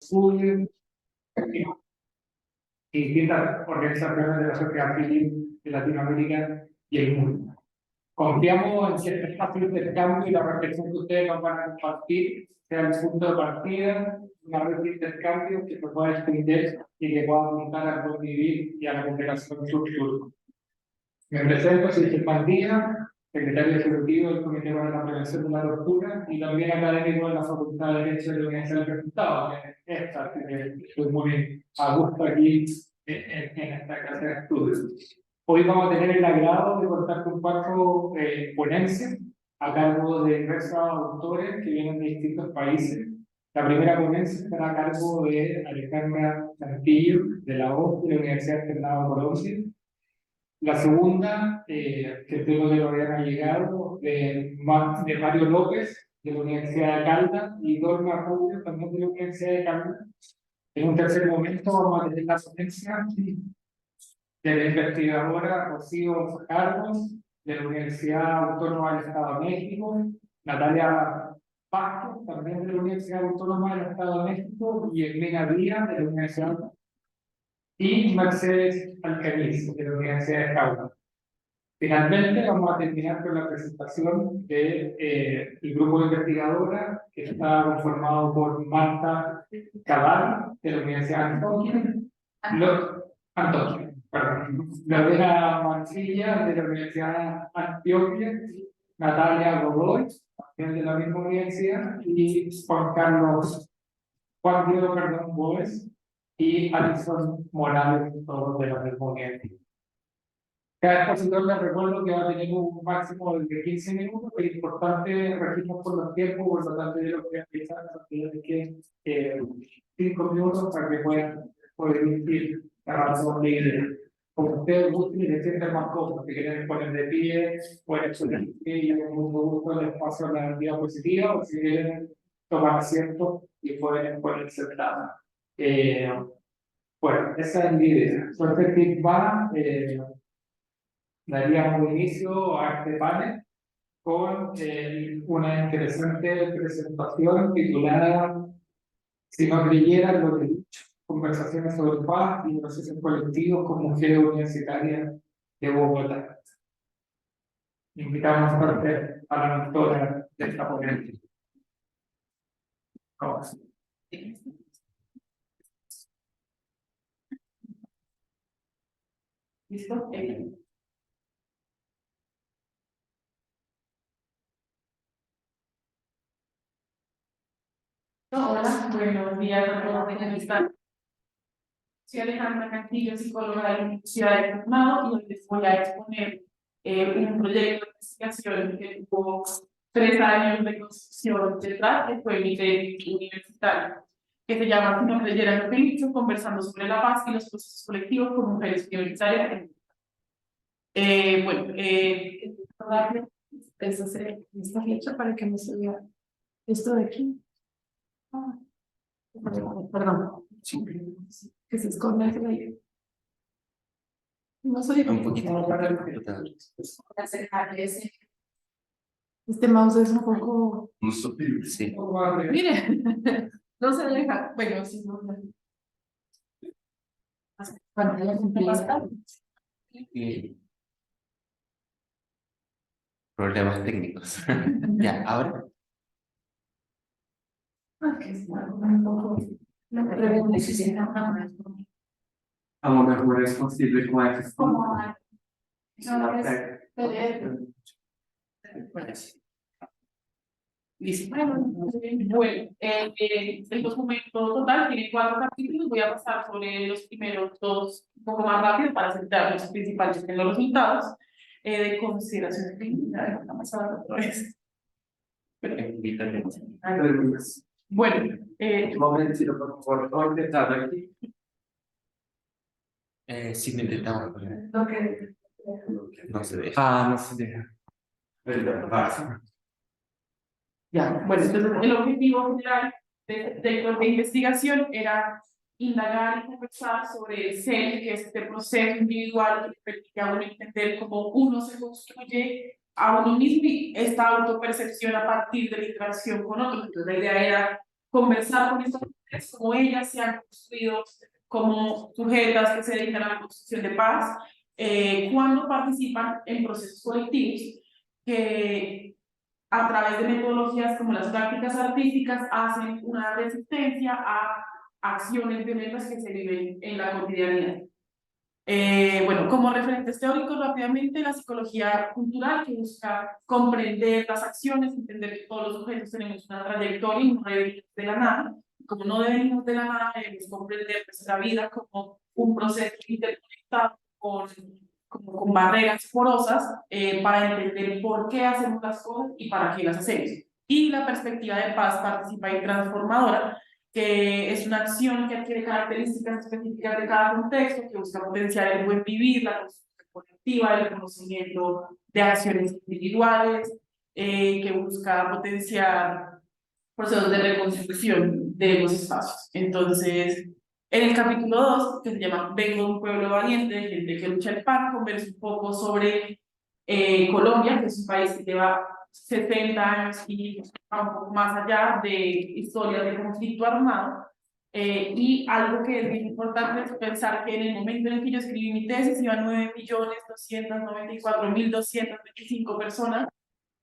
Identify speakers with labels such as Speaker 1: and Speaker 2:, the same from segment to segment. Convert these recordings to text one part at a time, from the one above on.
Speaker 1: estudios y distintas organizaciones de la sociedad civil de Latinoamérica y el mundo. Confiamos en que este espacio de intercambio y la reflexión que ustedes nos van a compartir sea el punto de partida, una red de intercambio que se pueda extender y que pueda apuntar al buen vivir y a la cooperación sur-sur. Me presento, soy Germán Díaz, secretario ejecutivo del Comité para la Prevención de la Tortura y también académico de la Facultad de Derecho de la Universidad del Resultado, que es esta, que estoy muy a gusto aquí en esta clase de estudios. Hoy vamos a tener el agrado de contar con 4 ponencias a cargo de diversos autores que vienen de distintos países. La primera ponencia estará a cargo de Alejandra Santillo, de la UOC, de la Universidad Externado de Colombia. La segunda, que tengo que lo habían llegado, de Mario López, de la Universidad de Caldas, y Dorma Rubio, también de la Universidad de Caldas. En un tercer momento vamos a tener la ponencia de la investigadora Rocío Carlos, de la Universidad Autónoma del Estado de México, Natalia Pasto, también de la Universidad Autónoma del Estado de México, y Elena Díaz, de la Universidad, y Mercedes Alcaniz, de la Universidad de Jaula. Finalmente, vamos a terminar con la presentación del grupo de investigadora, que está conformado por Marta Cabal, de la Universidad de Lorena Mancilla, de la Universidad de Antioquia, Natalia Godoy, también de la misma universidad, y Juan Diego Gómez, y Alison Morales, todos de la misma universidad. Cada expositor les recuerdo que va a tener un máximo de 15 minutos, pero es importante registrar por los tiempos, por lo tanto yo lo voy a empezar a partir de 5 minutos para que puedan ir avanzando de idea. Como ustedes gusten y les sientan más cómodos, si quieren poner de pie, pueden poner de pie y con mucho gusto les paso la energía positiva, o si quieren tomar asiento y pueden poner sentados. Bueno, esa es mi idea. Suerte que va. Daríamos inicio a este panel con una interesante presentación titulada Si no creyeran lo que he dicho, conversaciones sobre paz y procesos colectivos con mujeres universitarias de Bogotá. Invitamos a la doctora de esta ponencia. ¿Listo?
Speaker 2: Hola, buenos días a todos. ¿Cómo están? Soy Alejandra Cantillo, psicóloga de la Universidad de Externado, y hoy les voy a exponer un proyecto de investigación que tuvo 3 años de construcción detrás, que fue mi tesis universitario, que se llama Si no creyeran lo que he dicho, conversando sobre la paz y los procesos colectivos con mujeres universitarias. Eso está hecho para que no se vea esto de aquí. Perdón, que se esconde ahí. No soy
Speaker 3: un poquito.
Speaker 2: Este mouse es un poco.
Speaker 3: Sí.
Speaker 2: Mire, no se deja. Bueno, sí, no. Pantalla completa.
Speaker 3: Problemas técnicos. Ya, ahora.
Speaker 2: Un poco. No me pregunto si se llama.
Speaker 4: A lo mejor es posible con la
Speaker 2: Bueno, el documento total tiene 4 capítulos. Voy a pasar sobre los primeros 2 un poco más rápido para centrar los principales en los resultados de consideración clínica. Vamos a ver otra vez. Bueno,
Speaker 4: momentito, por favor, no intentado aquí.
Speaker 3: Sí, me intentamos.
Speaker 2: lo que
Speaker 3: No se deja.
Speaker 4: No se deja.
Speaker 2: ya, bueno, entonces el objetivo general de investigación era indagar y conversar sobre el ser, que es este proceso individual que permite a uno entender cómo uno se construye a uno mismo y esta autopercepción a partir de la interacción con otros. Entonces la idea era conversar con estas mujeres cómo ellas se han construido como sujetas que se dedican a la construcción de paz, cuando participan en procesos colectivos que a través de metodologías como las prácticas artísticas hacen una resistencia a acciones violentas que se viven en la cotidianidad. Bueno, como referentes teóricos, rápidamente, la psicología cultural, que busca comprender las acciones, entender que todos los sujetos tenemos una trayectoria y no venimos de la nada. Como no venimos de la nada, debemos comprender nuestra vida como un proceso interconectado con barreras porosas, para entender por qué hacemos las cosas y para qué las hacemos. Y la perspectiva de paz participa y transformadora, que es una acción que adquiere características específicas de cada contexto, que busca potenciar el buen vivir, la construcción colectiva, el reconocimiento de acciones individuales, que busca potenciar procesos de reconstrucción de los espacios. Entonces, en el capítulo 2, que se llama Vengo de un pueblo valiente, de gente que lucha el pan, converso un poco sobre Colombia, que es un país que lleva 70 años y un poco más allá de historias de conflicto armado. Y algo que es bien importante es pensar que en el momento en el que yo escribí mi tesis iban 9.294.225 personas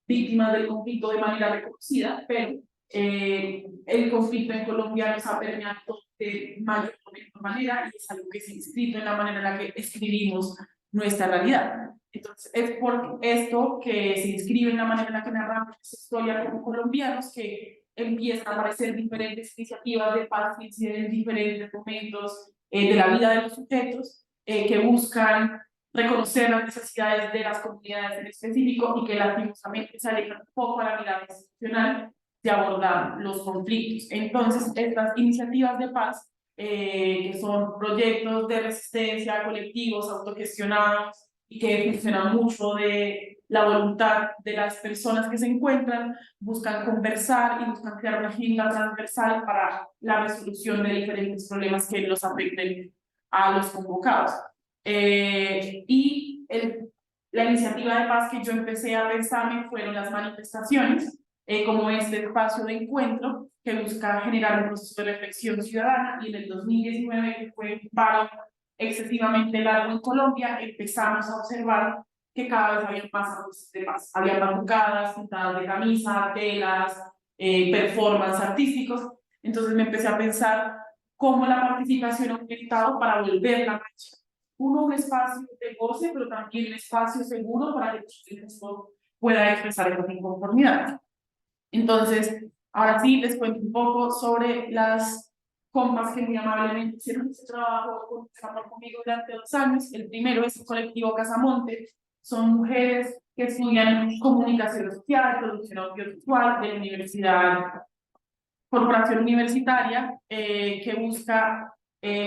Speaker 2: víctimas del conflicto de manera reconocida, pero el conflicto en Colombia nos ha permeado de mayor o menor manera y es algo que se ha inscrito en la manera en la que escribimos nuestra realidad. Entonces, es por esto que se inscribe en la manera en la que narramos esta historia como colombianos, que empiezan a aparecer diferentes iniciativas de paz en diferentes momentos de la vida de los sujetos, que buscan reconocer las necesidades de las comunidades en específico y que lastimosamente se alejan un poco a la mirada institucional de abordar los conflictos. Entonces, estas iniciativas de paz, que son proyectos de resistencia colectivos, autogestionados y que funcionan mucho de la voluntad de las personas que se encuentran, buscan conversar y buscan crear una agenda transversal para la resolución de diferentes problemas que los afecten a los convocados. La iniciativa de paz que yo empecé a pensarme fueron las manifestaciones, como este espacio de encuentro que busca generar un proceso de reflexión ciudadana. Y en el 2019, que fue un paro excesivamente largo en Colombia, empezamos a observar que cada vez había más procesos de paz. Había batucadas, pintadas de camisa, telas, performance artísticos. Entonces me empecé a pensar cómo la participación ha aumentado para volver la marcha un espacio de goce, pero también un espacio seguro para que el sujeto pueda expresar esa inconformidad. Entonces, ahora sí les cuento un poco sobre las compas que muy amablemente hicieron este trabajo conmigo durante 2 años. El primero es el colectivo Casamonte. Son mujeres que estudian comunicación social, producción audiovisual de la Universidad Corporación Universitaria, que busca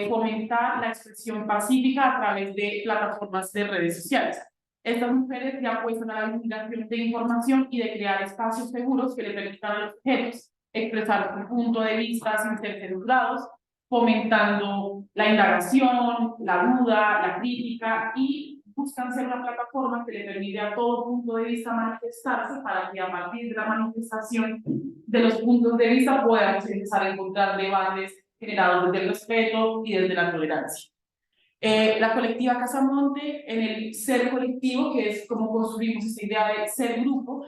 Speaker 2: fomentar la expresión pacífica a través de plataformas de redes sociales. Estas mujeres ya apuestan a la divulgación de información y de crear espacios seguros que le permitan a los sujetos expresar su punto de vista sin ser censurados, fomentando la indagación, la duda, la crítica, y buscan ser una plataforma que le permite a todo punto de vista manifestarse para que a partir de la manifestación de los puntos de vista podamos empezar a encontrar debates generados desde el respeto y desde la tolerancia. La colectiva Casamonte, en el ser colectivo, que es como construimos esta idea de ser grupo,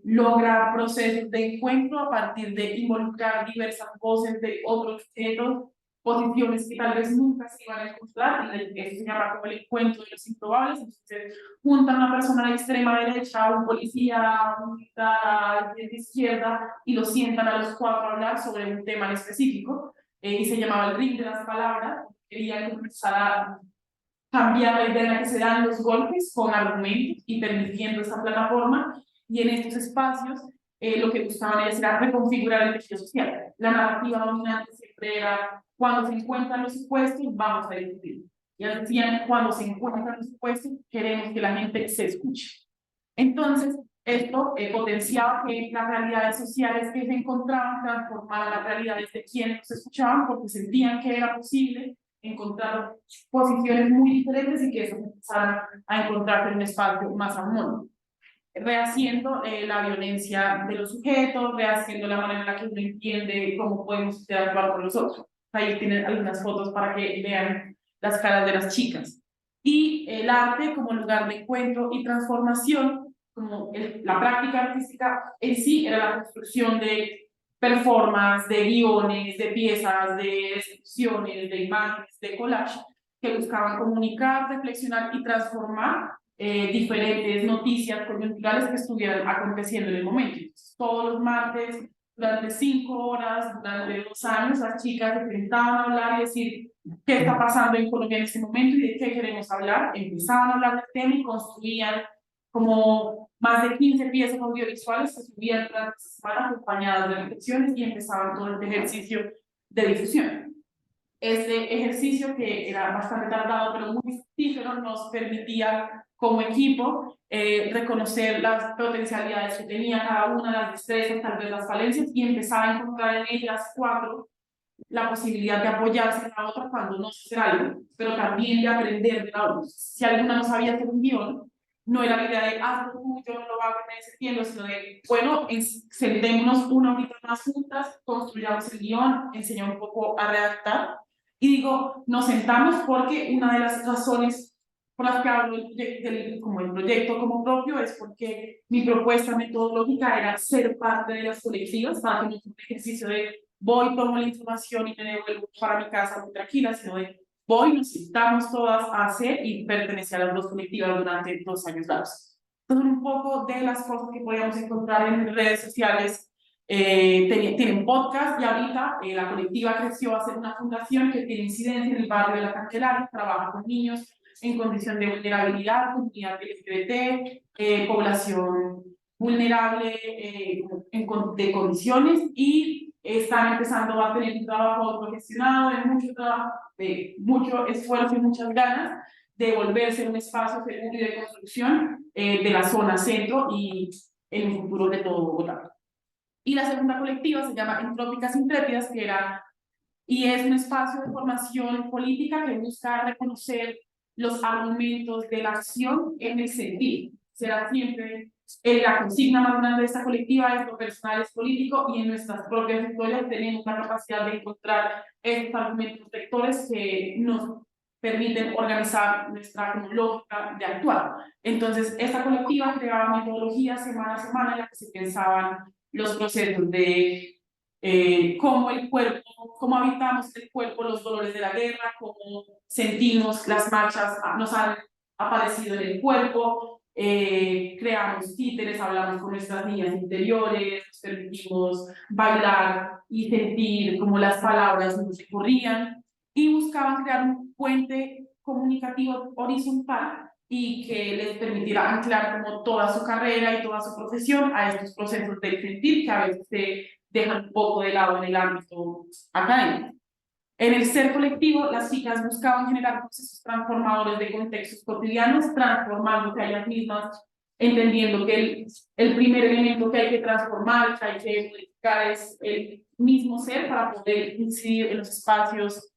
Speaker 2: logra procesos de encuentro a partir de involucrar diversas voces de otros sujetos, posiciones que tal vez nunca se iban a encontrar, y eso se llama como el encuentro de los improbables. Entonces juntan a una persona de extrema derecha, a un policía, a un militar, de izquierda, y los sientan a los 4 a hablar sobre un tema en específico, y se llamaba el ring de las palabras. Querían empezar a cambiar la idea en la que se dan los golpes con argumentos y permitiendo esta plataforma, y en estos espacios lo que buscaban era reconfigurar el tejido social. La narrativa dominante siempre era: cuando se encuentran los supuestos, vamos a discutir. Y decían: cuando se encuentran los supuestos, queremos que la gente se escuche. Entonces, esto potenciaba que las realidades sociales que se encontraban transformaran las realidades de quienes nos escuchaban, porque sentían que era posible encontrar posiciones muy diferentes y que eso empezara a encontrarse en un espacio más armónico. rehaciendo la violencia de los sujetos, rehaciendo la manera en la que uno entiende cómo podemos interactuar con los otros. Ahí tienen algunas fotos para que vean las caras de las chicas. Y el arte como lugar de encuentro y transformación, como la práctica artística en sí era la construcción de performance, de guiones, de piezas, de descripciones, de imágenes, de collage, que buscaban comunicar, reflexionar y transformar diferentes noticias coyunturales que estuvieran aconteciendo en el momento. Entonces, todos los martes, durante 5 horas, durante 2 años, las chicas se sentaban a hablar y decir qué está pasando en Colombia en este momento y de qué queremos hablar. Empezaban a hablar del tema y construían como más de 15 piezas audiovisuales que subían durante la semana acompañadas de reflexiones y empezaban todo este ejercicio de difusión. Este ejercicio, que era bastante tardado pero muy fructífero, nos permitía como equipo reconocer las potencialidades que tenía cada una, las destrezas, tal vez las falencias, y empezar a encontrar en ellas 4 la posibilidad de apoyarse en la otra cuando no sé hacer algo, pero también de aprender de la otra. Si alguna no sabía hacer un guión, no era la idea de hazlo tú, yo no lo hago en ese tiempo, sino de, bueno, sentémonos una horita más juntas, construyamos el guión, enseñamos un poco a redactar. Y digo, nos sentamos porque una de las razones por las que hablo como el proyecto como propio es porque mi propuesta metodológica era ser parte de las colectivas, para que no sea un ejercicio de voy, tomo la información y me devuelvo para mi casa muy tranquila, sino de voy, nos sentamos todas a hacer y pertenecer a las 2 colectivas durante 2 años largos. Entonces, un poco de las cosas que podíamos encontrar en redes sociales. Tienen podcast y ahorita la colectiva creció a ser una fundación que tiene incidencia en el barrio de La Candelaria, trabaja con niños en condición de vulnerabilidad, comunidad LGBT, población vulnerable de condiciones, y están empezando a tener un trabajo autogestionado, de mucho esfuerzo y muchas ganas de volverse un espacio seguro y de construcción de la zona centro y en el futuro de todo Bogotá. Y la segunda colectiva se llama Entrópicas Intrépidas, que era y es un espacio de formación política que busca reconocer los argumentos de la acción en el sentir. Será siempre la consigna más grande de esta colectiva es lo personal es político, y en nuestras propias historias tenemos la capacidad de encontrar estos argumentos vectores que nos permiten organizar nuestra lógica de actuar. Entonces, esta colectiva creaba metodologías semana a semana en la que se pensaban los procesos de cómo el cuerpo, cómo habitamos el cuerpo, los dolores de la guerra, cómo sentimos las marchas nos han aparecido en el cuerpo, creamos títeres, hablamos con nuestras niñas interiores, nos permitimos bailar y sentir cómo las palabras nos recorrían, y buscaban crear un puente comunicativo horizontal y que les permitiera anclar como toda su carrera y toda su profesión a estos procesos del sentir que a veces se dejan un poco de lado en el ámbito académico. En el ser colectivo, las chicas buscaban generar procesos transformadores de contextos cotidianos, transformándose a ellas mismas, entendiendo que el primer elemento que hay que transformar, que hay que modificar, es el mismo ser para poder incidir en los espacios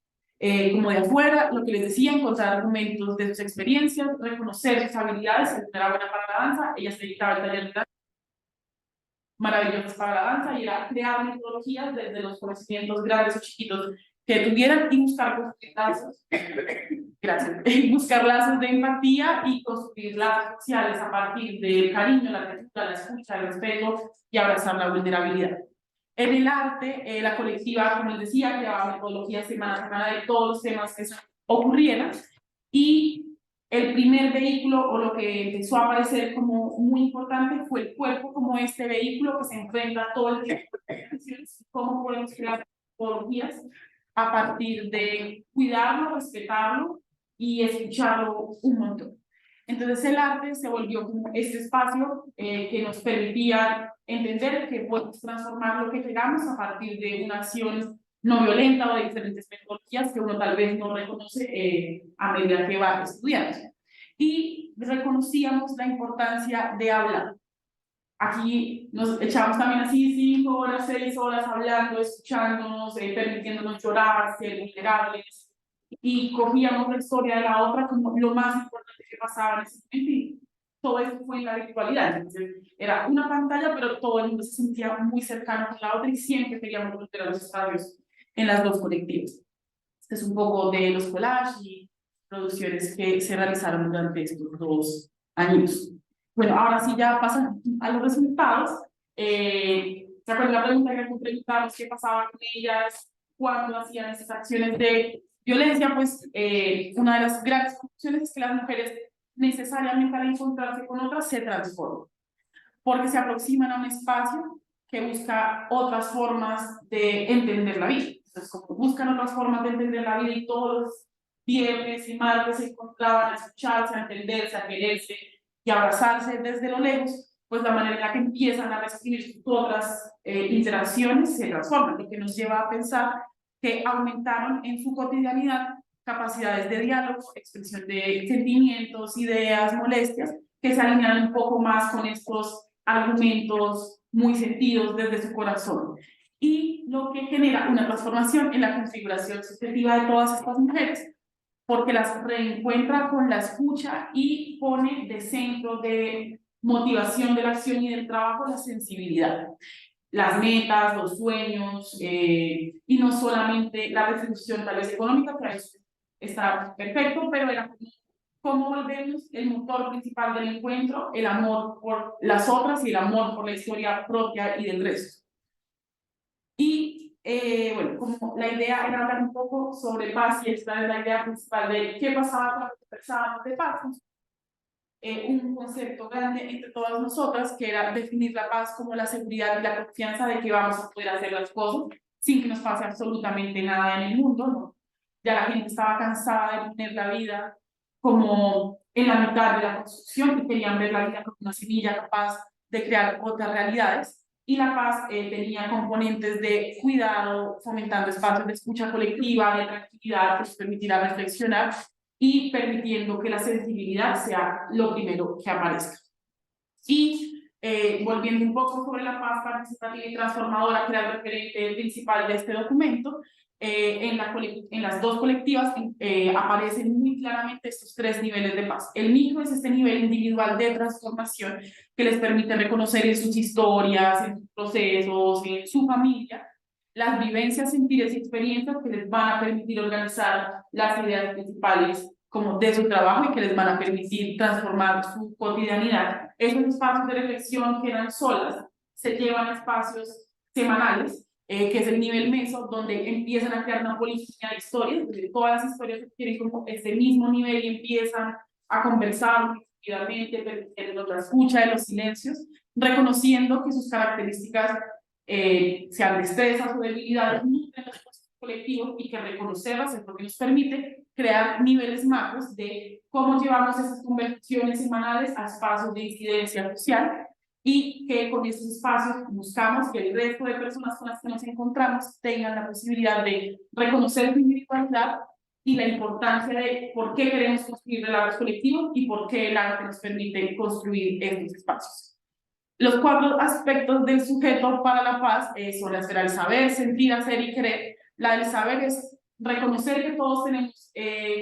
Speaker 2: como de afuera. Lo que les decía, encontrar argumentos de sus experiencias, reconocer sus habilidades. Era buena para la danza, ella se dedicaba al taller de danza, maravillosas para la danza, y era crear metodologías desde los conocimientos grandes o chiquitos que tuvieran, y buscar construir lazos, gracias, buscar lazos de empatía y construir lazos sociales a partir del cariño, la apertura, la escucha, el respeto y abrazar la vulnerabilidad. En el arte, la colectiva, como les decía, creaba metodologías semana a semana de todos los temas que ocurrieran, y el primer vehículo, o lo que empezó a aparecer como muy importante, fue el cuerpo como este vehículo que se enfrenta todo el tiempo. ¿Cómo podemos crear metodologías a partir de cuidarlo, respetarlo y escucharlo un montón? Entonces el arte se volvió como este espacio que nos permitía entender que podemos transformar lo que queramos a partir de una acción no violenta o de diferentes metodologías que uno tal vez no reconoce a medida que va estudiando. Y reconocíamos la importancia de hablar. Aquí nos echamos también así 5 horas, 6 horas hablando, escuchándonos, permitiéndonos llorar, ser vulnerables, y cogíamos la historia de la otra como lo más importante que pasaba en ese momento, y todo esto fue en la virtualidad. Entonces, era una pantalla, pero todo el mundo se sentía muy cercano con la otra y siempre queríamos volver a los espacios en las dos colectivas. Este es un poco de los collages y producciones que se realizaron durante estos 2 años. Bueno, ahora sí ya pasan a los resultados. ¿Se acuerdan la pregunta que tú preguntabas? ¿Qué pasaba con ellas cuando hacían esas acciones de violencia? Pues una de las grandes conclusiones es que las mujeres necesariamente al encontrarse con otras se transforman, porque se aproximan a un espacio que busca otras formas de entender la vida. Entonces, como buscan otras formas de entender la vida y todos los viernes y martes se encontraban a escucharse, a entenderse, a quererse y a abrazarse desde lo lejos, pues la manera en la que empiezan a recibir sus otras interacciones se transforma, lo que nos lleva a pensar que aumentaron en su cotidianidad capacidades de diálogo, expresión de sentimientos, ideas, molestias, que se alinean un poco más con estos argumentos muy sentidos desde su corazón. Y lo que genera una transformación en la configuración subjetiva de todas estas mujeres, porque las reencuentra con la escucha y pone de centro de motivación de la acción y del trabajo la sensibilidad, las metas, los sueños, y no solamente la retribución tal vez económica, que eso está perfecto, pero era cómo volvemos el motor principal del encuentro, el amor por las otras y el amor por la historia propia y del resto. Y bueno, como la idea era hablar un poco sobre paz, y esta es la idea principal de qué pasaba cuando pensábamos de paz, un concepto grande entre todas nosotras, que era definir la paz como la seguridad y la confianza de que vamos a poder hacer las cosas sin que nos pase absolutamente nada en el mundo, ¿no? Ya la gente estaba cansada de poner la vida como en la mitad de la construcción y querían ver la vida como una semilla capaz de crear otras realidades. Y la paz tenía componentes de cuidado, fomentando espacios de escucha colectiva, de tranquilidad, que nos permitirá reflexionar y permitiendo que la sensibilidad sea lo primero que aparezca. Y volviendo un poco sobre la paz participativa y transformadora, que era el referente principal de este documento, en las dos colectivas aparecen muy claramente estos 3 niveles de paz. El micro es este nivel individual de transformación que les permite reconocer en sus historias, en sus procesos, en su familia, las vivencias, sentires y experiencias que les van a permitir organizar las ideas principales como de su trabajo y que les van a permitir transformar su cotidianidad. Esos espacios de reflexión que eran solas se llevan a espacios semanales, que es el nivel meso, donde empiezan a crear una policía de historias, donde todas las historias tienen como este mismo nivel y empiezan a conversar efectivamente, permitiendo la escucha de los silencios, reconociendo que sus características, sean destrezas o debilidades, nutren los procesos colectivos y que reconocerlas es lo que nos permite crear niveles macros de cómo llevamos esas conversaciones semanales a espacios de incidencia social y que con esos espacios buscamos que el resto de personas con las que nos encontramos tengan la posibilidad de reconocer su individualidad y la importancia de por qué queremos construir relatos colectivos y por qué el arte nos permite construir estos espacios. Los 4 aspectos del sujeto para la paz son la esfera del saber, sentir, hacer y querer. La del saber es reconocer que todos tenemos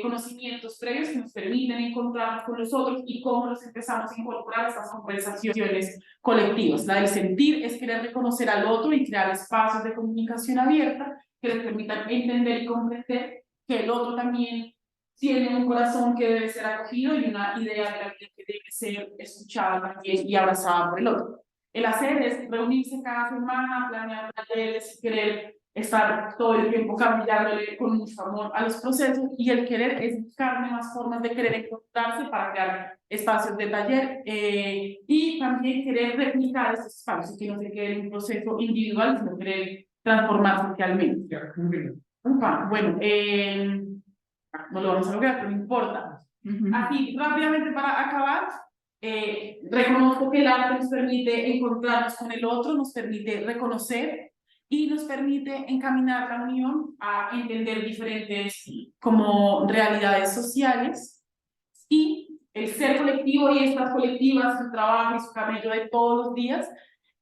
Speaker 2: conocimientos previos que nos permiten encontrarnos con los otros y cómo los empezamos a incorporar a estas conversaciones colectivas. La del sentir es querer reconocer al otro y crear espacios de comunicación abierta que les permitan entender y comprender que el otro también tiene un corazón que debe ser acogido y una idea de la vida que debe ser escuchada también y abrazada por el otro. El hacer es reunirse cada semana, planear talleres, querer estar todo el tiempo cambiándole con mucho amor a los procesos, y el querer es buscar nuevas formas de querer encontrarse para crear espacios de taller y también querer replicar estos espacios, que no se quede en un proceso individual, sino querer transformarse socialmente. Bueno, no lo vamos a lograr, pero no importa. Así, rápidamente para acabar, reconozco que el arte nos permite encontrarnos con el otro, nos permite reconocer y nos permite encaminar la unión a entender diferentes como realidades sociales, y el ser colectivo y estas colectivas, su trabajo y su camello de todos los días,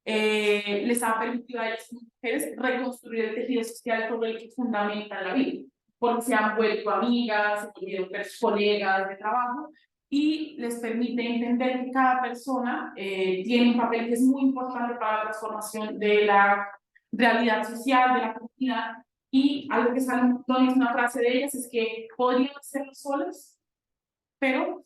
Speaker 2: les ha permitido a ellas mujeres reconstruir el tejido social sobre el que fundamentan la vida, porque se han vuelto amigas, se volvieron colegas de trabajo y les permite entender que cada persona tiene un papel que es muy importante para la transformación de la realidad social, de la comunidad. Y algo que sale un montón, es una frase de ellas, es que podrían hacerlo solas, pero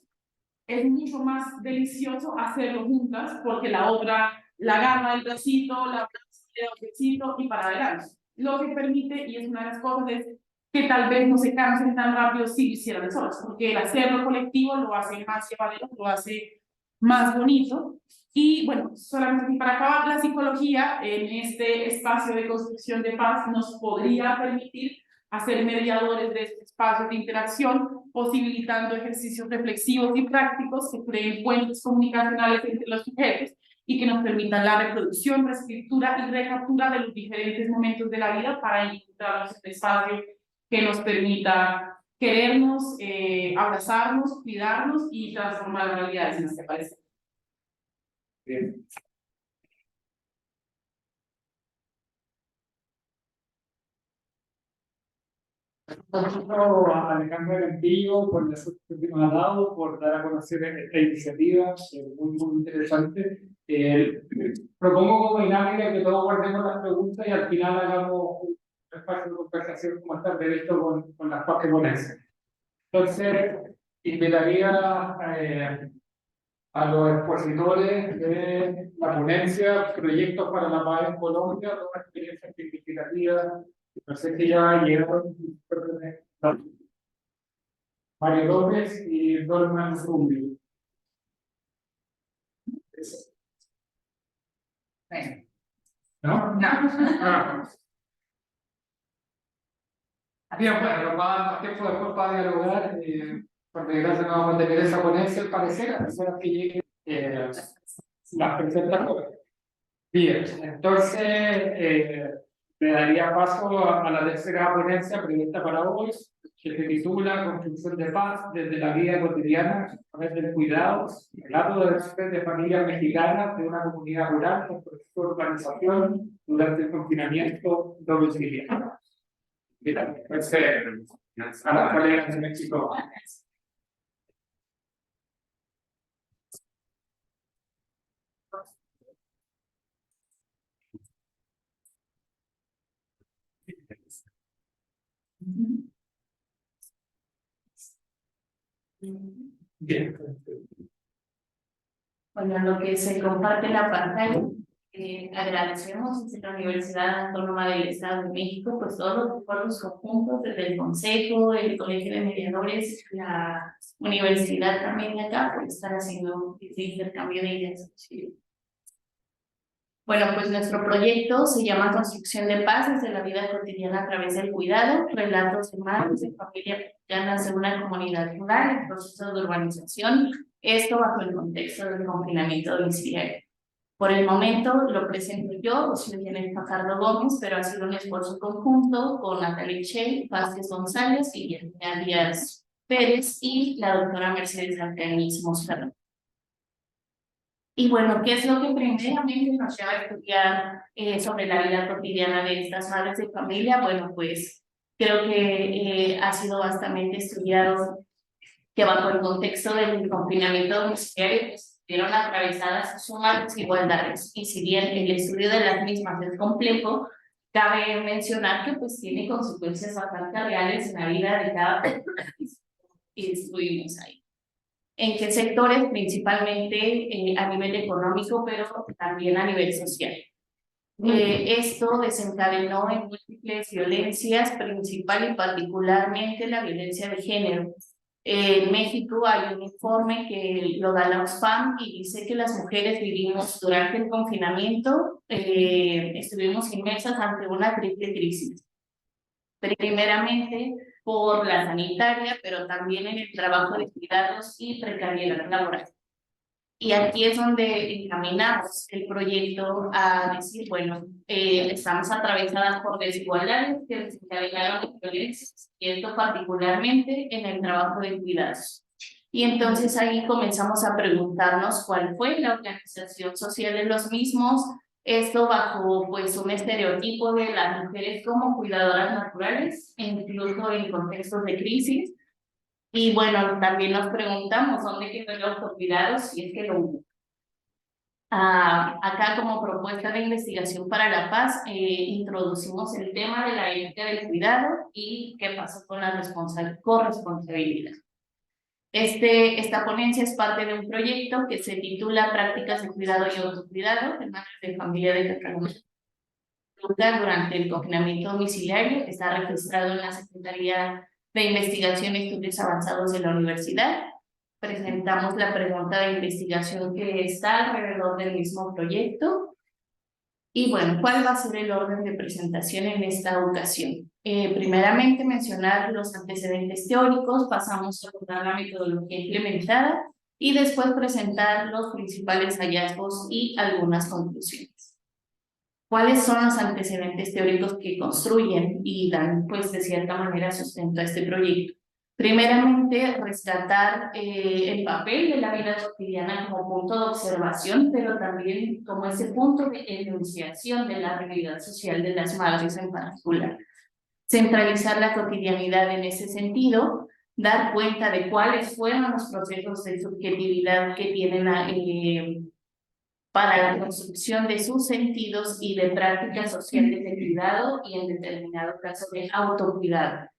Speaker 2: es mucho más delicioso hacerlo juntas, porque la otra la agarra el bracito, la otra le da el bracito y para adelante. Lo que permite, y es una de las cosas, es que tal vez no se cansen tan rápido si lo hicieran solas, porque el hacerlo colectivo lo hace más llevadero, lo hace más bonito. Y bueno, solamente aquí para acabar, la psicología en este espacio de construcción de paz nos podría permitir hacer mediadores de este espacio de interacción, posibilitando ejercicios reflexivos y prácticos que creen puentes comunicacionales entre los sujetos y que nos permitan la reproducción, reescritura y recaptura de los diferentes momentos de la vida para encontrarnos en un espacio que nos permita querernos, abrazarnos, cuidarnos y transformar la realidad, si nos parece.
Speaker 1: Bien. Nosotros, Alejandra Cantillo, por la suerte que nos ha dado, por dar a conocer esta iniciativa, muy interesante. Propongo como dinámica que todos guardemos las preguntas y al final hagamos un espacio de conversación como está previsto con las partes ponencias. Entonces, invitaría a los expositores de la ponencia Proyectos para la Paz en Colombia, dos experiencias significativas. No sé si ya llegaron Mario López y Dolman Rubio. ¿No?
Speaker 2: No.
Speaker 1: Ah. Bien, bueno, nos va a dar más tiempo después para dialogar. Por desgracia no vamos a tener esa ponencia al parecer, a pesar que lleguen las presentadoras. Bien, entonces le daría paso a la tercera ponencia prevista para hoy, que se titula Construcción de Paz desde la vida cotidiana a través del cuidado, relato de familias mexicanas de una comunidad rural con proceso de urbanización durante el confinamiento domiciliario. Bien, entonces, a las colegas de México. Bien.
Speaker 5: Bueno, lo que se comparte en la pantalla, agradecemos desde la Universidad Autónoma del Estado de México, pues todos los esfuerzos conjuntos desde el Consejo, el Colegio de Mediadores, la Universidad también de acá, por estar haciendo este intercambio de ideas. Bueno, pues nuestro proyecto se llama Construcción de Paz desde la vida cotidiana a través del cuidado, relatos de madres de familias mexicanas de una comunidad rural en proceso de urbanización, esto bajo el contexto del confinamiento domiciliario. Por el momento lo presento yo, soy Janet Fajardo Gómez, pero ha sido un esfuerzo conjunto con Natalie Shell, Vázquez González, Guillermina Díaz Pérez y la doctora Mercedes Alcañiz Moscardo. Y bueno, ¿qué es lo que primeramente nos lleva a estudiar sobre la vida cotidiana de estas madres de familia? Bueno, pues creo que ha sido bastante estudiado que bajo el contexto del confinamiento domiciliario pues, vieron atravesadas sumas desigualdades. Y si bien el estudio de las mismas es complejo, cabe mencionar que pues tiene consecuencias bastante reales en la vida de cada país y estuvimos ahí. ¿En qué sectores? Principalmente a nivel económico, pero también a nivel social. Esto desencadenó en múltiples violencias, principal y particularmente la violencia de género. En México hay un informe que lo da la Oxfam y dice que las mujeres vivimos durante el confinamiento, estuvimos inmersas ante una triple crisis. Primeramente, por la sanitaria, pero también en el trabajo de cuidados y precariedad laboral. Y aquí es donde encaminamos el proyecto a decir, bueno, estamos atravesadas por desigualdades que desencadenaron violencias, y esto particularmente en el trabajo de cuidados. Y entonces ahí comenzamos a preguntarnos cuál fue la organización social de los mismos, esto bajo pues un estereotipo de las mujeres como cuidadoras naturales, incluso en contextos de crisis, Y bueno, también nos preguntamos dónde quedó el autocuidado, si es que lo hubo. Acá como propuesta de investigación para la paz, introducimos el tema de la ética del cuidado y qué pasó con la corresponsabilidad. Esta ponencia es parte de un proyecto que se titula Prácticas de Cuidado y Autocuidado de Madres de Familia de Cataluña. Durante el confinamiento domiciliario está registrado en la Secretaría de Investigación y Estudios Avanzados de la Universidad. Presentamos la pregunta de investigación que está alrededor del mismo proyecto. Y bueno, ¿cuál va a ser el orden de presentación en esta ocasión? Primeramente, mencionar los antecedentes teóricos, pasamos a abordar la metodología implementada y después presentar los principales hallazgos y algunas conclusiones. ¿Cuáles son los antecedentes teóricos que construyen y dan, pues, de cierta manera sustento a este proyecto? Primeramente, rescatar el papel de la vida cotidiana como punto de observación, pero también como ese punto de enunciación de la realidad social de las madres en particular. Centralizar la cotidianidad en ese sentido, dar cuenta de cuáles fueron los procesos de subjetividad que tienen para la construcción de sus sentidos y de prácticas sociales de cuidado y en determinado caso de autocuidado.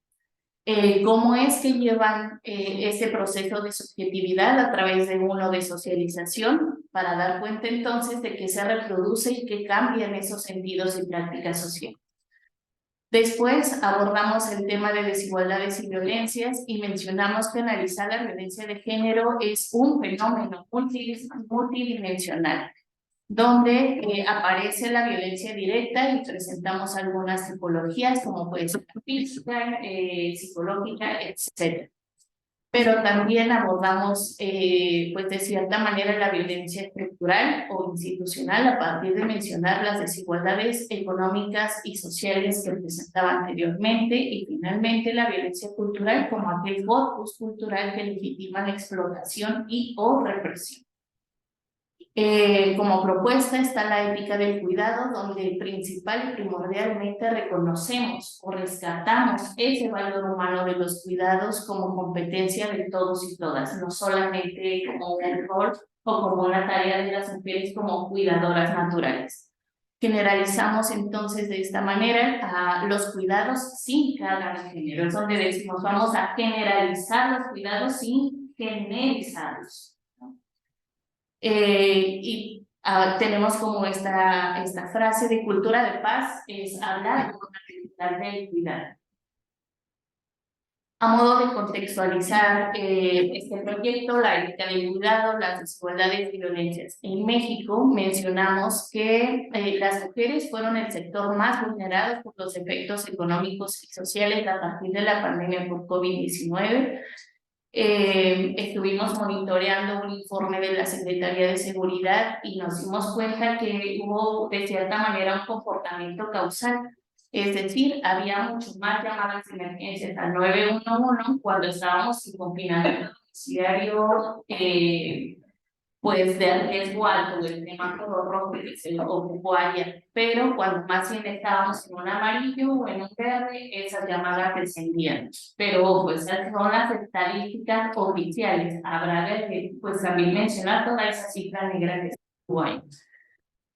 Speaker 5: ¿Cómo es que llevan ese proceso de subjetividad a través de uno de socialización para dar cuenta entonces de que se reproduce y que cambian esos sentidos y prácticas sociales? Después abordamos el tema de desigualdades y violencias y mencionamos que analizar la violencia de género es un fenómeno multidimensional, donde aparece la violencia directa y presentamos algunas tipologías como puede ser física, psicológica, etc. Pero también abordamos, pues de cierta manera, la violencia estructural o institucional a partir de mencionar las desigualdades económicas y sociales que presentaba anteriormente y finalmente la violencia cultural como aquel corpus cultural que legitima la explotación y o represión. Como propuesta está la ética del cuidado, donde principal y primordialmente reconocemos o rescatamos ese valor humano de los cuidados como competencia de todos y todas, no solamente como un rol o como una tarea de las mujeres como cuidadoras naturales. Generalizamos entonces de esta manera los cuidados sin carga de género, es donde decimos vamos a generalizar los cuidados sin generalizarlos. Tenemos como esta frase de cultura de paz, es hablar con la realidad del cuidado. A modo de contextualizar este proyecto, la ética del cuidado, las desigualdades y violencias. En México mencionamos que las mujeres fueron el sector más vulnerado por los efectos económicos y sociales a partir de la pandemia por COVID-19. Estuvimos monitoreando un informe de la Secretaría de Seguridad y nos dimos cuenta que hubo de cierta manera un comportamiento causal, es decir, había mucho más llamadas de emergencias al 911 cuando estábamos sin confinamiento domiciliario, pues de riesgo alto, el semáforo rojo que se ocupó ayer, pero cuando más bien estábamos en un amarillo o en un verde, esas llamadas descendían. Pero pues esas son las estadísticas oficiales, habrá que pues también mencionar toda esa cifra negra que estuvo ahí.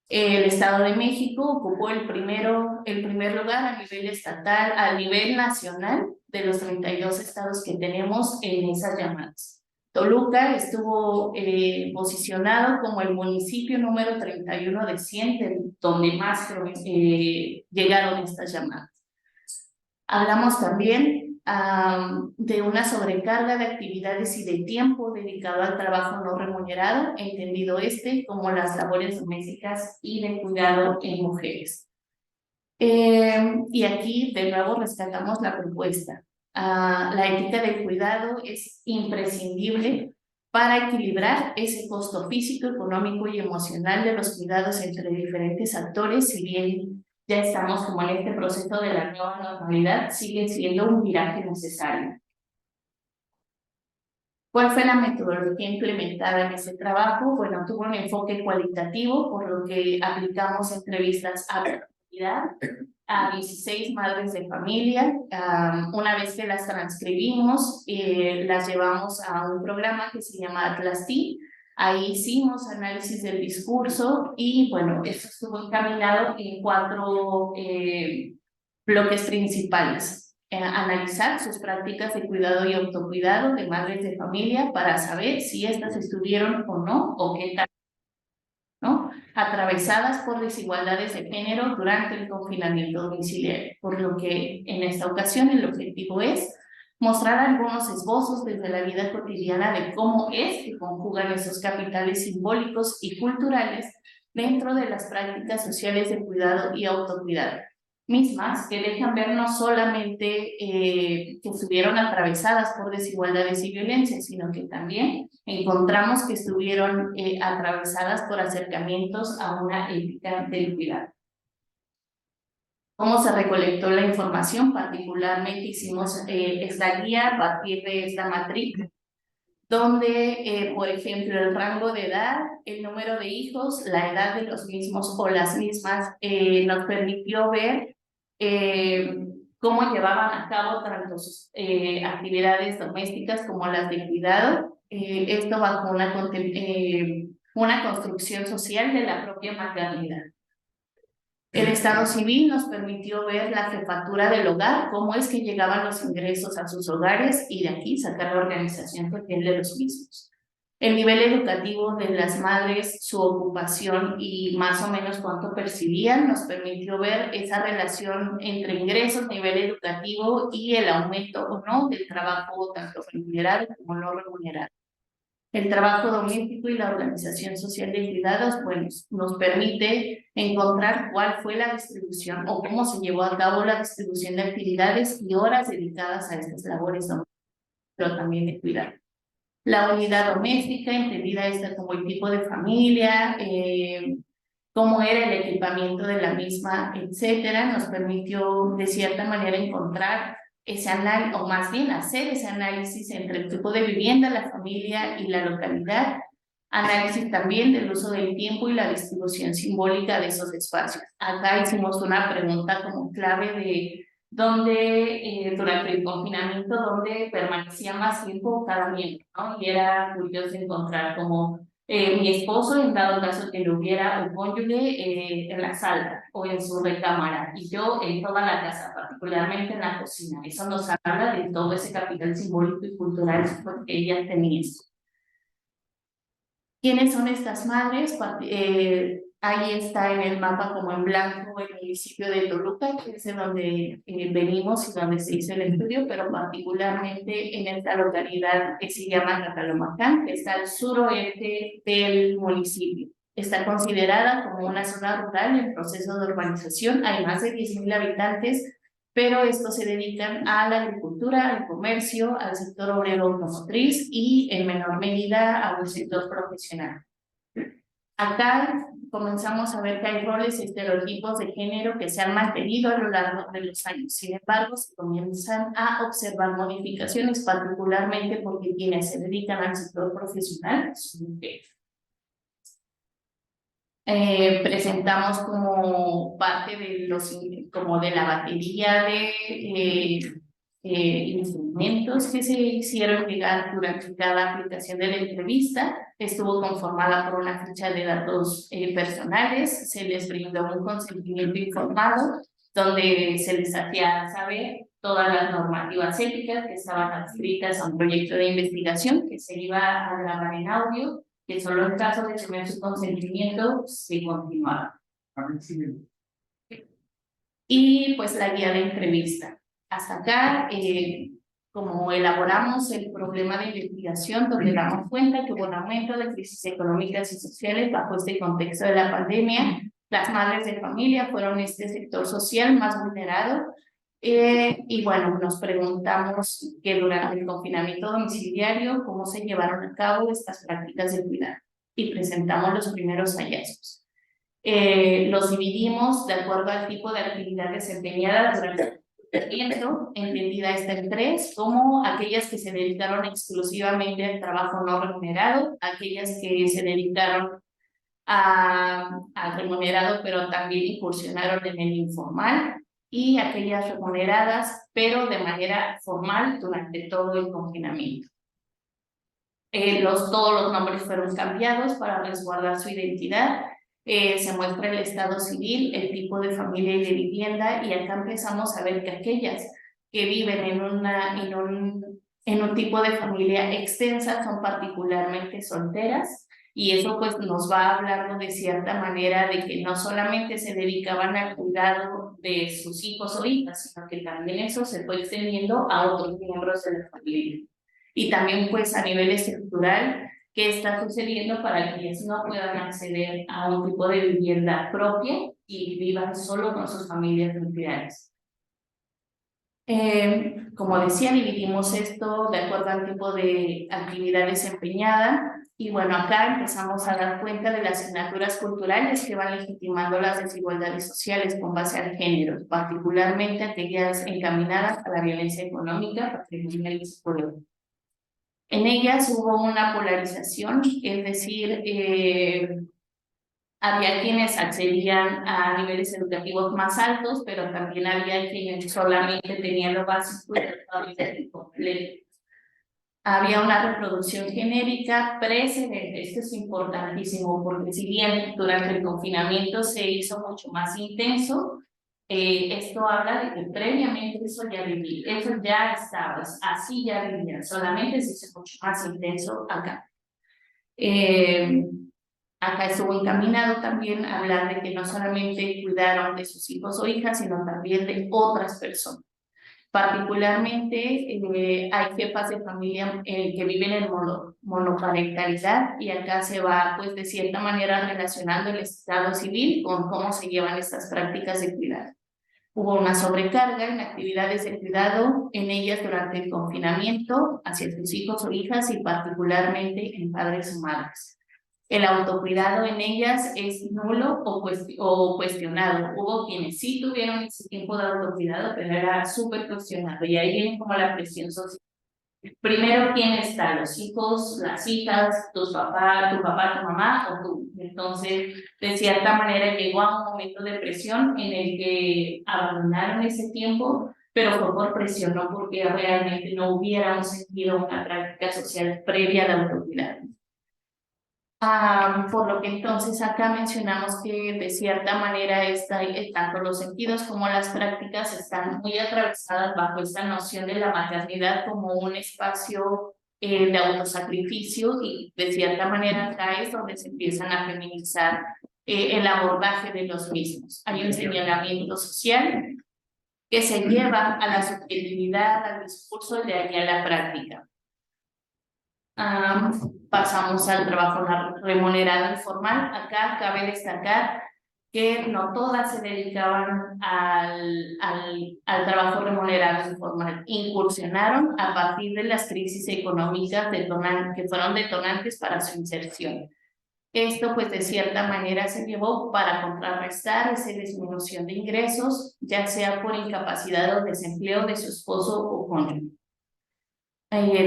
Speaker 5: El Estado de México ocupó el primer lugar a nivel estatal, a nivel nacional, de los 32 estados que tenemos en esas llamadas. Toluca estuvo posicionado como el municipio número 31 de 100, donde más llegaron estas llamadas. Hablamos también de una sobrecarga de actividades y de tiempo dedicado al trabajo no remunerado, entendido como las labores domésticas y de cuidado en mujeres. Y aquí de nuevo rescatamos la propuesta. La ética del cuidado es imprescindible para equilibrar ese costo físico, económico y emocional de los cuidados entre diferentes actores, si bien ya estamos como en este proceso de la nueva normalidad, sigue siendo un viraje necesario. ¿Cuál fue la metodología implementada en ese trabajo? Bueno, tuvo un enfoque cualitativo, por lo que aplicamos entrevistas a profundidad, a 16 madres de familia. Una vez que las transcribimos, las llevamos a un programa que se llama Atlas T. Ahí hicimos análisis del discurso y bueno, esto estuvo encaminado en 4 bloques principales. Analizar sus prácticas de cuidado y autocuidado de madres de familia para saber si estas estuvieron o no, o qué tal, ¿no? Atravesadas por desigualdades de género durante el confinamiento domiciliario, por lo que en esta ocasión el objetivo es mostrar algunos esbozos desde la vida cotidiana de cómo es que conjugan esos capitales simbólicos y culturales dentro de las prácticas sociales de cuidado y autocuidado, mismas que dejan ver no solamente que estuvieron atravesadas por desigualdades y violencia, sino que también encontramos que estuvieron atravesadas por acercamientos a una ética del cuidado. ¿Cómo se recolectó la información? Particularmente hicimos esta guía a partir de esta matriz, donde, por ejemplo, el rango de edad, el número de hijos, la edad de los mismos o las mismas, nos permitió ver cómo llevaban a cabo tanto sus actividades domésticas como las de cuidado. Esto bajo una construcción social de la propia maternidad. El Estado civil nos permitió ver la jefatura del hogar, cómo es que llegaban los ingresos a sus hogares y de aquí sacar la organización social de los mismos. El nivel educativo de las madres, su ocupación y más o menos cuánto percibían, nos permitió ver esa relación entre ingresos, nivel educativo y el aumento o no del trabajo tanto remunerado como no remunerado. El trabajo doméstico y la organización social de cuidados, pues, nos permite encontrar cuál fue la distribución o cómo se llevó a cabo la distribución de actividades y horas dedicadas a estas labores domésticas, pero también de cuidado. La unidad doméstica, entendida esta como el tipo de familia, cómo era el equipamiento de la misma, etcétera, nos permitió de cierta manera encontrar ese análisis, o más bien hacer ese análisis entre el tipo de vivienda, la familia y la localidad, análisis también del uso del tiempo y la distribución simbólica de esos espacios. Acá hicimos una pregunta como clave de dónde, durante el confinamiento, dónde permanecía más tiempo cada miembro, ¿no? Y era curioso encontrar como mi esposo, en dado caso que lo hubiera un cónyuge en la sala o en su recámara, y yo en toda la casa, particularmente en la cocina. Eso nos habla de todo ese capital simbólico y cultural que ella tenía. ¿Quiénes son estas madres? Ahí está en el mapa como en blanco el municipio de Toluca, que es de donde venimos y donde se hizo el estudio, pero particularmente en esta localidad que se llama Catalomacán, que está al suroeste del municipio. Está considerada como una zona rural en proceso de urbanización. Hay más de 10,000 habitantes, pero estos se dedican a la agricultura, al comercio, al sector obrero automotriz y en menor medida a un sector profesional. Acá comenzamos a ver que hay roles y estereotipos de género que se han mantenido a lo largo de los años. Sin embargo, se comienzan a observar modificaciones, particularmente porque quienes se dedican al sector profesional son mujeres. Presentamos como parte de como de la batería de instrumentos que se hicieron llegar durante cada aplicación de la entrevista. Estuvo conformada por una ficha de datos personales, se les brindó un consentimiento informado donde se les hacía saber todas las normativas éticas que estaban adscritas a un proyecto de investigación que se iba a grabar en audio, que solo en caso de tener su consentimiento se continuaba. Y pues la guía de entrevista. Hasta acá, como elaboramos el problema de investigación, donde damos cuenta que hubo un aumento de crisis económicas y sociales bajo este contexto de la pandemia. Las madres de familia fueron este sector social más vulnerado. Y bueno, nos preguntamos que durante el confinamiento domiciliario, cómo se llevaron a cabo estas prácticas de cuidado. Y presentamos los primeros hallazgos. Los dividimos de acuerdo al tipo de actividad desempeñada durante el confinamiento, entendida esta en 3, como aquellas que se dedicaron exclusivamente al trabajo no remunerado, aquellas que se dedicaron al remunerado, pero también incursionaron en el informal, y aquellas remuneradas, pero de manera formal durante todo el confinamiento. Todos los nombres fueron cambiados para resguardar su identidad. Se muestra el estado civil, el tipo de familia y de vivienda, y acá empezamos a ver que aquellas que viven en un tipo de familia extensa son particularmente solteras, y eso pues nos va hablando de cierta manera de que no solamente se dedicaban al cuidado de sus hijos o hijas, sino que también eso se fue extendiendo a otros miembros de la familia. Y también pues a nivel estructural, qué está sucediendo para que ellas no puedan acceder a un tipo de vivienda propia y vivan solo con sus familias nucleares. Como decía, dividimos esto de acuerdo al tipo de actividad desempeñada, y bueno, acá empezamos a dar cuenta de las asignaturas culturales que van legitimando las desigualdades sociales con base al género, particularmente aquellas encaminadas a la violencia económica, patrimonial y psicológica. En ellas hubo una polarización, es decir, había quienes accedían a niveles educativos más altos, pero también había quienes solamente tenían lo básico y trataban de completo. Había una reproducción genérica precedente. Esto es importantísimo porque si bien durante el confinamiento se hizo mucho más intenso, esto habla de que previamente eso ya estaba, así ya vivía, solamente se hizo mucho más intenso acá. Acá estuvo encaminado también a hablar de que no solamente cuidaron de sus hijos o hijas, sino también de otras personas. Particularmente hay jefas de familia que viven en monoparentalidad, y acá se va pues de cierta manera relacionando el estado civil con cómo se llevan estas prácticas de cuidado. Hubo una sobrecarga en actividades de cuidado en ellas durante el confinamiento hacia sus hijos o hijas, y particularmente en padres o madres. El autocuidado en ellas es nulo o cuestionado. Hubo quienes sí tuvieron ese tiempo de autocuidado, pero era súper cuestionado, y ahí viene como la presión social. Primero, ¿quién está? Los hijos, las hijas, tu papá, tu mamá o tú. Entonces, de cierta manera llegó a un momento de presión en el que abandonaron ese tiempo, pero fue por presión, no porque realmente no hubiera un sentido, una práctica social previa al autocuidado. Por lo que entonces acá mencionamos que de cierta manera tanto los sentidos como las prácticas están muy atravesadas bajo esta noción de la maternidad como un espacio de autosacrificio, y de cierta manera acá es donde se empiezan a feminizar el abordaje de los mismos. Hay un señalamiento social que se lleva a la subjetividad, al discurso, de ahí a la práctica. Pasamos al trabajo remunerado informal. Acá cabe destacar que no todas se dedicaban al trabajo remunerado informal. Incursionaron a partir de las crisis económicas que fueron detonantes para su inserción. Esto pues de cierta manera se llevó para contrarrestar esa disminución de ingresos, ya sea por incapacidad o desempleo de su esposo o cónyuge.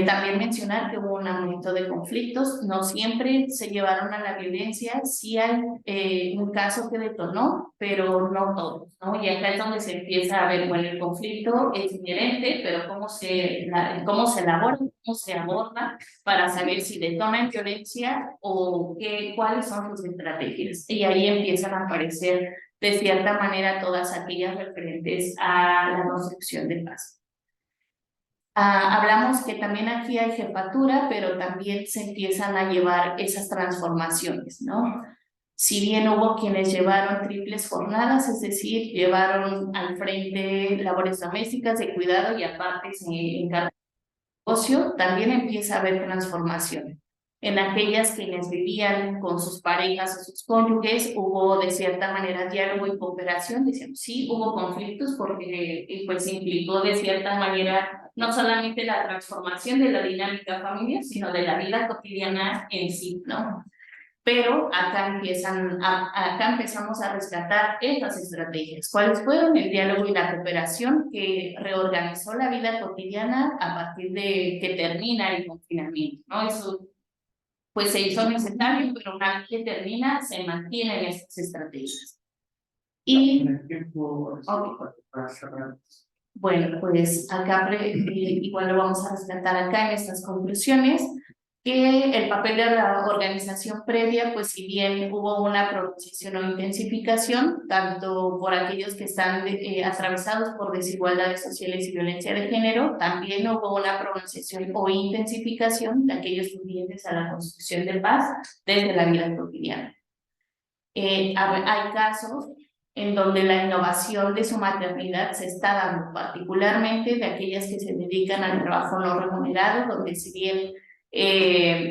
Speaker 5: También mencionar que hubo un aumento de conflictos, no siempre se llevaron a la violencia, sí hay un caso que detonó, pero no todos, ¿no? Y acá es donde se empieza a ver, bueno, el conflicto es inherente, pero cómo se elabora, cómo se aborda para saber si detona en violencia o cuáles son sus estrategias. Y ahí empiezan a aparecer de cierta manera todas aquellas referentes a la construcción de paz. Hablamos que también aquí hay jefatura, pero también se empiezan a llevar esas transformaciones, ¿no? Si bien hubo quienes llevaron triples jornadas, es decir, llevaron al frente labores domésticas de cuidado y aparte se encargaron del negocio, también empieza a haber transformación. En aquellas quienes vivían con sus parejas o sus cónyuges, hubo de cierta manera diálogo y cooperación. Decíamos, sí, hubo conflictos porque pues implicó de cierta manera no solamente la transformación de la dinámica familiar, sino de la vida cotidiana en sí, ¿no? Pero acá empezamos a rescatar esas estrategias. ¿Cuáles fueron? El diálogo y la cooperación, que reorganizó la vida cotidiana a partir de que termina el confinamiento, ¿no? Eso pues se hizo necesario, pero una vez que termina, se mantienen estas estrategias. Y
Speaker 1: el tiempo para cerrar.
Speaker 5: bueno, pues acá igual lo vamos a rescatar acá en estas conclusiones, que el papel de la organización previa, pues si bien hubo una pronunciación o intensificación, tanto por aquellos que están atravesados por desigualdades sociales y violencia de género, también hubo una pronunciación o intensificación de aquellos tendientes a la construcción de paz desde la vida cotidiana. Hay casos en donde la innovación de su maternidad se está dando, particularmente de aquellas que se dedican al trabajo no remunerado, donde si bien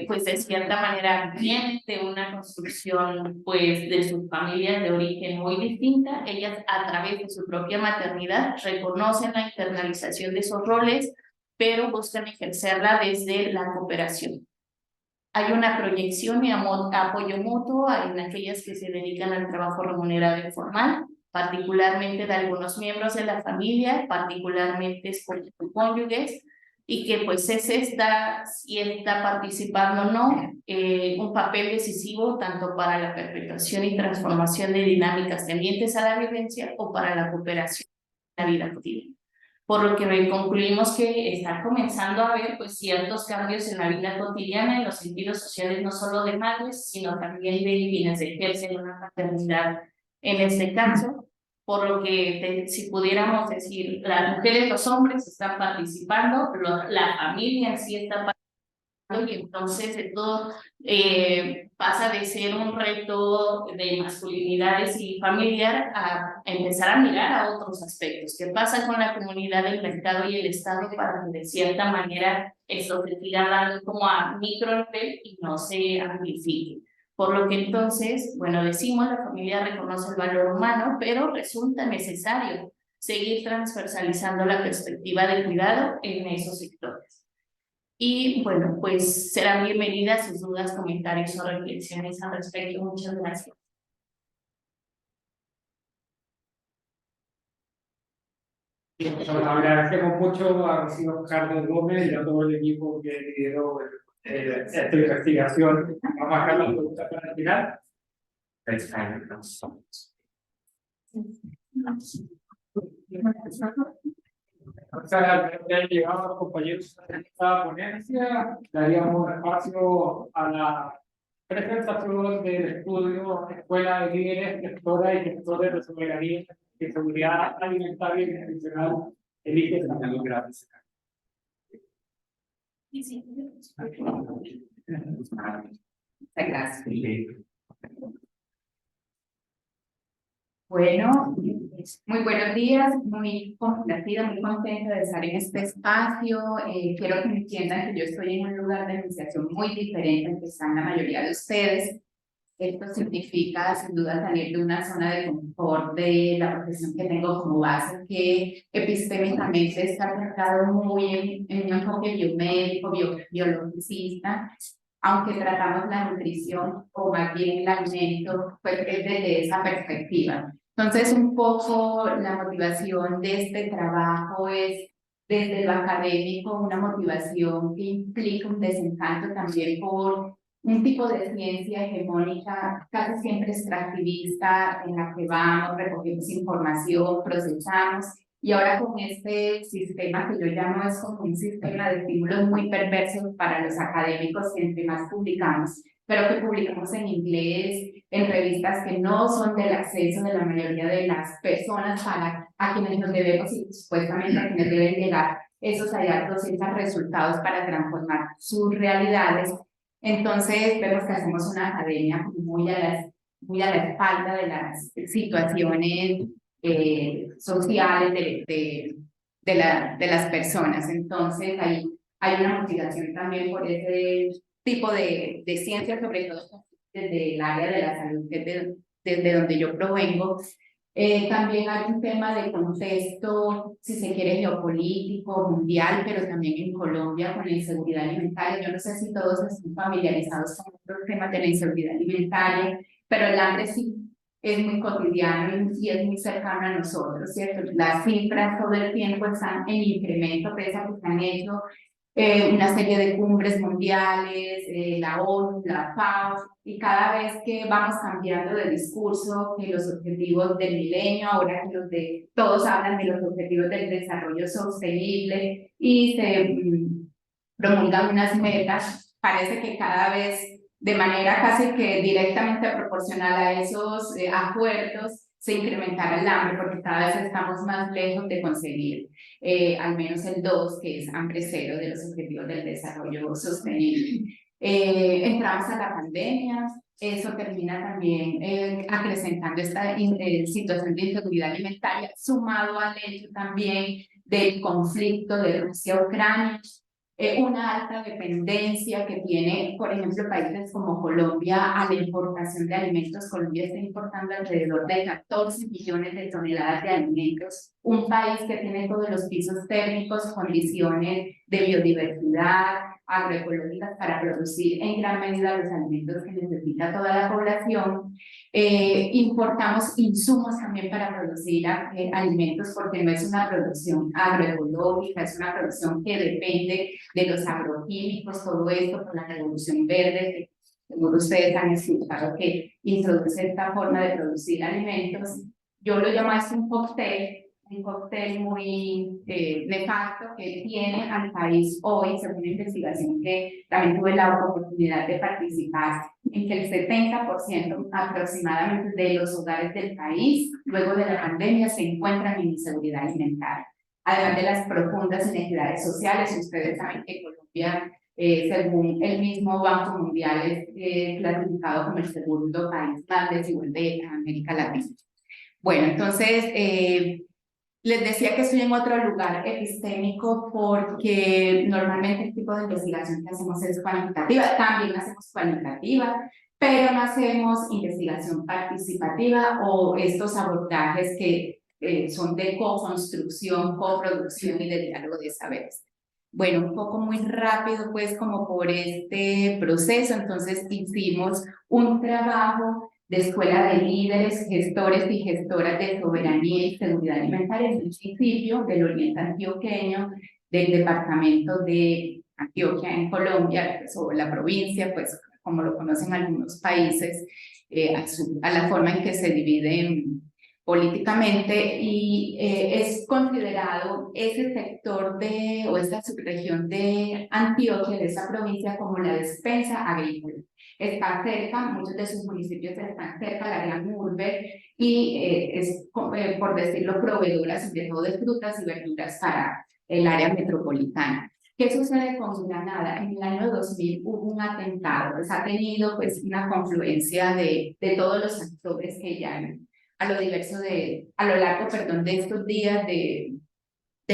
Speaker 5: pues de cierta manera vienen de una construcción pues de sus familias de origen muy distinta, ellas a través de su propia maternidad reconocen la internalización de esos roles, pero buscan ejercerla desde la cooperación. Hay una proyección y apoyo mutuo en aquellas que se dedican al trabajo remunerado informal, particularmente de algunos miembros de la familia, particularmente por sus cónyuges, y que pues ese está, si está participando o no, un papel decisivo tanto para la perpetuación y transformación de dinámicas tendientes a la violencia o para la cooperación en la vida cotidiana. Por lo que concluimos que está comenzando a haber pues ciertos cambios en la vida cotidiana en los sentidos sociales no solo de madres, sino también de quienes ejercen una paternidad en este caso, por lo que si pudiéramos decir, las mujeres, los hombres están participando, la familia en sí está participando, y entonces todo pasa de ser un reto de masculinidades y familiar a empezar a mirar a otros aspectos. ¿Qué pasa con la comunidad del mercado y el Estado para que de cierta manera esto se siga dando como a micro nivel y no se amplifique? Por lo que entonces, bueno, decimos, la familia reconoce el valor humano, pero resulta necesario seguir transversalizando la perspectiva de cuidado en esos sectores. Y bueno, pues serán bienvenidas sus dudas, comentarios o reflexiones al respecto. Muchas gracias.
Speaker 1: Pues, agradecemos mucho a Rocío Carlos Gómez y a todo el equipo que lideró esta investigación. Vamos a dejar la pregunta para el final. Muchas gracias por haber llegado a los compañeros de esta ponencia. Daríamos espacio a la presentación del estudio Escuela de Líderes, Gestoras y Gestores de Soberanía y Seguridad Alimentaria y Nutricional. Elige gracias.
Speaker 6: Gracias. Bueno, muy buenos días, muy complacida, muy contenta de estar en este espacio. Quiero que me entiendan que yo estoy en un lugar de iniciación muy diferente al que están la mayoría de ustedes. Esto significa, sin duda, salir de una zona de confort de la profesión que tengo como base, que epistémicamente está centrado muy en un enfoque biomédico, biologicista, aunque tratamos la nutrición o más bien el alimento, pues es desde esa perspectiva. Entonces, un poco la motivación de este trabajo es desde lo académico, una motivación que implica un desencanto también por un tipo de ciencia hegemónica, casi siempre extractivista, en la que vamos, recogemos información, procesamos, y ahora con este sistema que yo llamo es como un sistema de estímulos muy perversos para los académicos que entre más publicamos, pero que publicamos en inglés, en revistas que no son del acceso de la mayoría de las personas a quienes nos debemos y supuestamente a quienes deben llegar esos hallazgos y esos resultados para transformar sus realidades. Entonces vemos que hacemos una academia muy a la espalda de las situaciones sociales de las personas. Entonces hay una motivación también por ese tipo de ciencia, sobre todo desde el área de la salud, que es desde donde yo provengo. También hay un tema de contexto, si se quiere, geopolítico, mundial, pero también en Colombia con la inseguridad alimentaria. Yo no sé si todos están familiarizados con los temas de la inseguridad alimentaria, pero el hambre sí es muy cotidiano y es muy cercano a nosotros, ¿cierto? Las cifras todo el tiempo están en incremento, pese a que se han hecho una serie de cumbres mundiales, la ONU, la FAO, y cada vez que vamos cambiando de discurso, que los objetivos del milenio, ahora que todos hablan de los objetivos del desarrollo sostenible y se promulgan unas metas, parece que cada vez de manera casi que directamente proporcional a esos acuerdos se incrementará el hambre, porque cada vez estamos más lejos de conseguir al menos el 2, que es hambre cero de los objetivos del desarrollo sostenible. Entramos a la pandemia, eso termina también acrecentando esta situación de inseguridad alimentaria, sumado al hecho también del conflicto de Rusia-Ucrania, una alta dependencia que tiene, por ejemplo, países como Colombia a la importación de alimentos. Colombia está importando alrededor de 14 millones de toneladas de alimentos, un país que tiene todos los pisos térmicos, condiciones de biodiversidad, agroecológicas para producir en gran medida los alimentos que necesita toda la población. Importamos insumos también para producir alimentos, porque no es una producción agroecológica, es una producción que depende de los agroquímicos, todo esto por la revolución verde, que seguro ustedes han escuchado que introduce esta forma de producir alimentos. Yo lo llamo así un cóctel muy nefasto que tiene al país hoy, según una investigación que también tuve la oportunidad de participar, en que el 70% aproximadamente de los hogares del país, luego de la pandemia, se encuentran en inseguridad alimentaria. Además de las profundas inequidades sociales, ustedes saben que Colombia, según el mismo Banco Mundial, es clasificado como el segundo país más desigual de América Latina. Bueno, entonces, les decía que estoy en otro lugar epistémico porque normalmente el tipo de investigación que hacemos es cuantitativa, también hacemos cualitativa, pero no hacemos investigación participativa o estos abordajes que son de co-construcción, coproducción y de diálogo de saberes. Bueno, un poco muy rápido, pues, como por este proceso. Entonces, hicimos un trabajo de escuela de líderes, gestores y gestoras de soberanía y seguridad alimentaria en el municipio del Oriente Antioqueño, del departamento de Antioquia en Colombia, pues, o la provincia, pues, como lo conocen algunos países, a la forma en que se dividen políticamente, y es considerado ese sector o esta subregión de Antioquia, de esa provincia, como la despensa agrícola. Está cerca, muchos de sus municipios están cerca a la gran urbe y es, por decirlo, proveedora sobre todo de frutas y verduras para el área metropolitana. ¿Qué sucede con Granada? En el año 2000 hubo un atentado, pues ha tenido pues una confluencia de todos los actores que ya a lo largo, perdón, de estos días de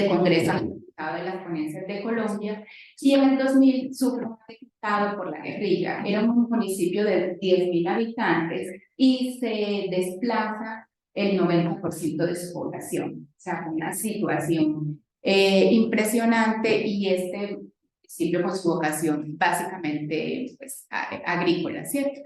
Speaker 6: Congreso de las ponencias de Colombia, y en el 2000 sufre un atentado por la guerrilla. Era un municipio de 10.000 habitantes y se desplaza el 90% de su población. O sea, una situación impresionante, y este municipio con su vocación básicamente pues, agrícola, ¿cierto?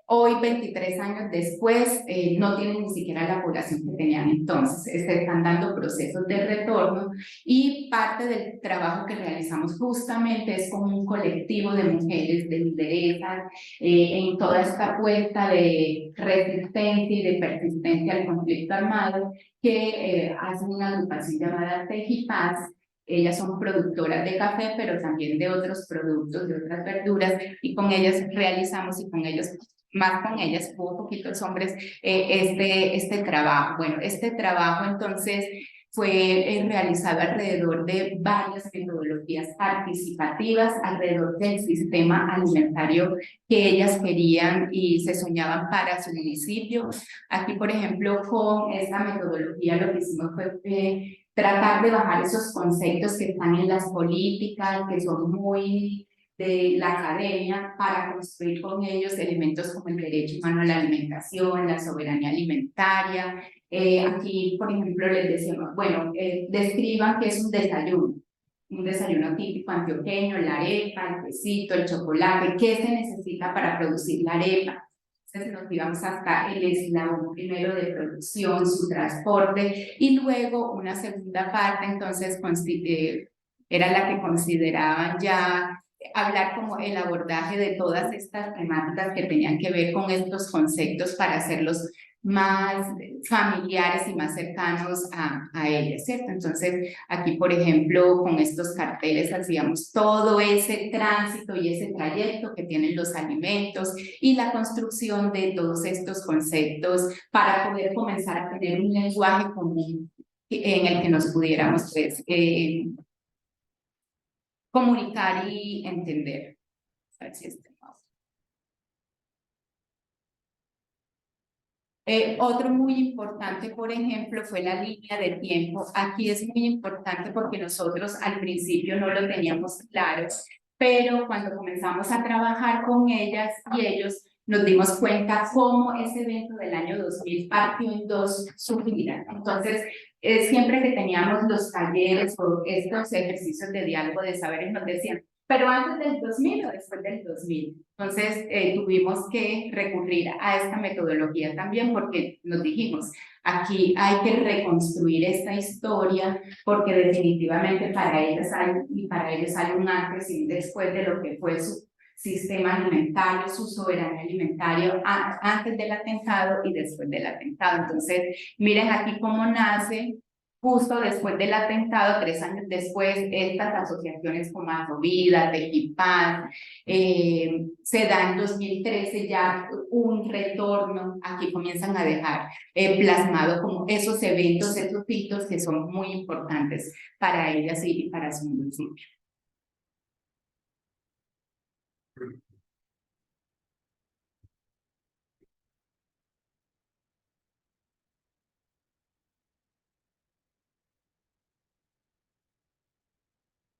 Speaker 6: Hoy, 23 años después, no tienen ni siquiera la población que tenían entonces. Se están dando procesos de retorno, y parte del trabajo que realizamos justamente es con un colectivo de mujeres, de lideresas, en toda esta apuesta de resistencia y de persistencia al conflicto armado, que hacen una agrupación llamada Tejipaz. Ellas son productoras de café, pero también de otros productos, de otras verduras, y con ellas realizamos, y con ellos, más con ellas, hubo poquitos hombres, este trabajo. Bueno, este trabajo entonces fue realizado alrededor de varias metodologías participativas, alrededor del sistema alimentario que ellas querían y se soñaban para su municipio. Aquí, por ejemplo, con esta metodología lo que hicimos fue tratar de bajar esos conceptos que están en las políticas, que son muy de la academia, para construir con ellos elementos como el derecho humano a la alimentación, la soberanía alimentaria. Aquí, por ejemplo, les decíamos, bueno, describan qué es un desayuno típico antioqueño, la arepa, el quesito, el chocolate, qué se necesita para producir la arepa. Entonces nos íbamos hasta el eslabón primero de producción, su transporte, y luego una segunda parte, entonces era la que consideraban ya hablar como el abordaje de todas estas temáticas que tenían que ver con estos conceptos para hacerlos más familiares y más cercanos a ellas, ¿cierto? Entonces, aquí, por ejemplo, con estos carteles hacíamos todo ese tránsito y ese trayecto que tienen los alimentos y la construcción de todos estos conceptos para poder comenzar a tener un lenguaje común en el que nos pudiéramos pues, comunicar y entender. A ver si otro muy importante, por ejemplo, fue la línea de tiempo. Aquí es muy importante porque nosotros al principio no lo teníamos claro, pero cuando comenzamos a trabajar con ellas y ellos, nos dimos cuenta cómo ese evento del año 2000 partió en dos su gira. Entonces, siempre que teníamos los talleres o estos ejercicios de diálogo de saberes, nos decían, pero antes del 2000 o después del 2000. Entonces, tuvimos que recurrir a esta metodología también porque nos dijimos, aquí hay que reconstruir esta historia porque definitivamente para ellos hay un antes y un después de lo que fue su sistema alimentario, su soberanía alimentaria antes del atentado y después del atentado. Entonces, miren aquí cómo nace justo después del atentado, 3 años después, estas asociaciones como Afrovida, Tejipaz, se da en 2013 ya un retorno, aquí comienzan a dejar plasmado como esos eventos, esos hitos que son muy importantes para ellas y para su municipio.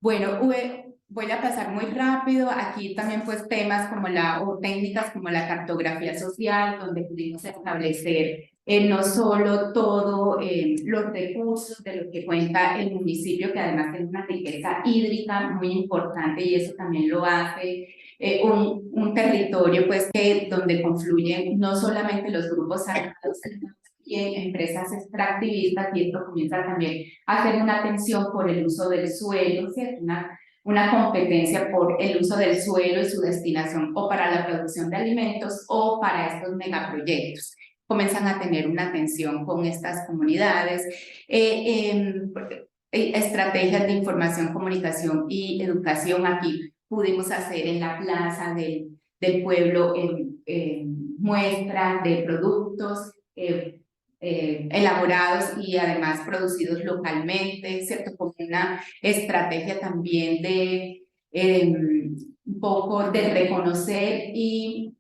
Speaker 6: Bueno, voy a pasar muy rápido. Aquí también pues temas como o técnicas como la cartografía social, donde pudimos establecer no solo todos los recursos de lo que cuenta el municipio, que además tiene una riqueza hídrica muy importante y eso también lo hace un territorio pues donde confluyen no solamente los grupos armados, y en empresas extractivistas, y esto comienza también a hacer una atención por el uso del suelo, ¿cierto? Una competencia por el uso del suelo y su destinación o para la producción de alimentos o para estos megaproyectos. Comienzan a tener una atención con estas comunidades, estrategias de información, comunicación y educación. Aquí pudimos hacer en la plaza del pueblo muestra de productos elaborados y además producidos localmente, ¿cierto? Como una estrategia también de un poco de reconocer y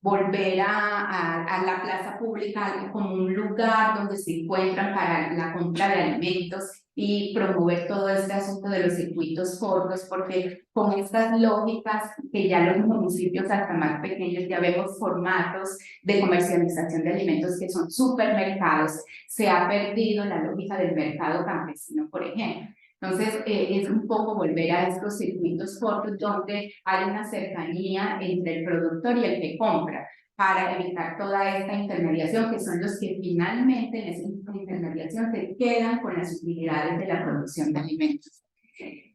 Speaker 6: volver a la plaza pública como un lugar donde se encuentran para la compra de alimentos y promover todo este asunto de los circuitos cortos, porque con estas lógicas que ya los municipios hasta más pequeños ya vemos formatos de comercialización de alimentos que son supermercados, se ha perdido la lógica del mercado campesino, por ejemplo. Entonces, es un poco volver a estos circuitos cortos donde hay una cercanía entre el productor y el que compra para evitar toda esta intermediación, que son los que finalmente en esa intermediación se quedan con las utilidades de la producción de alimentos.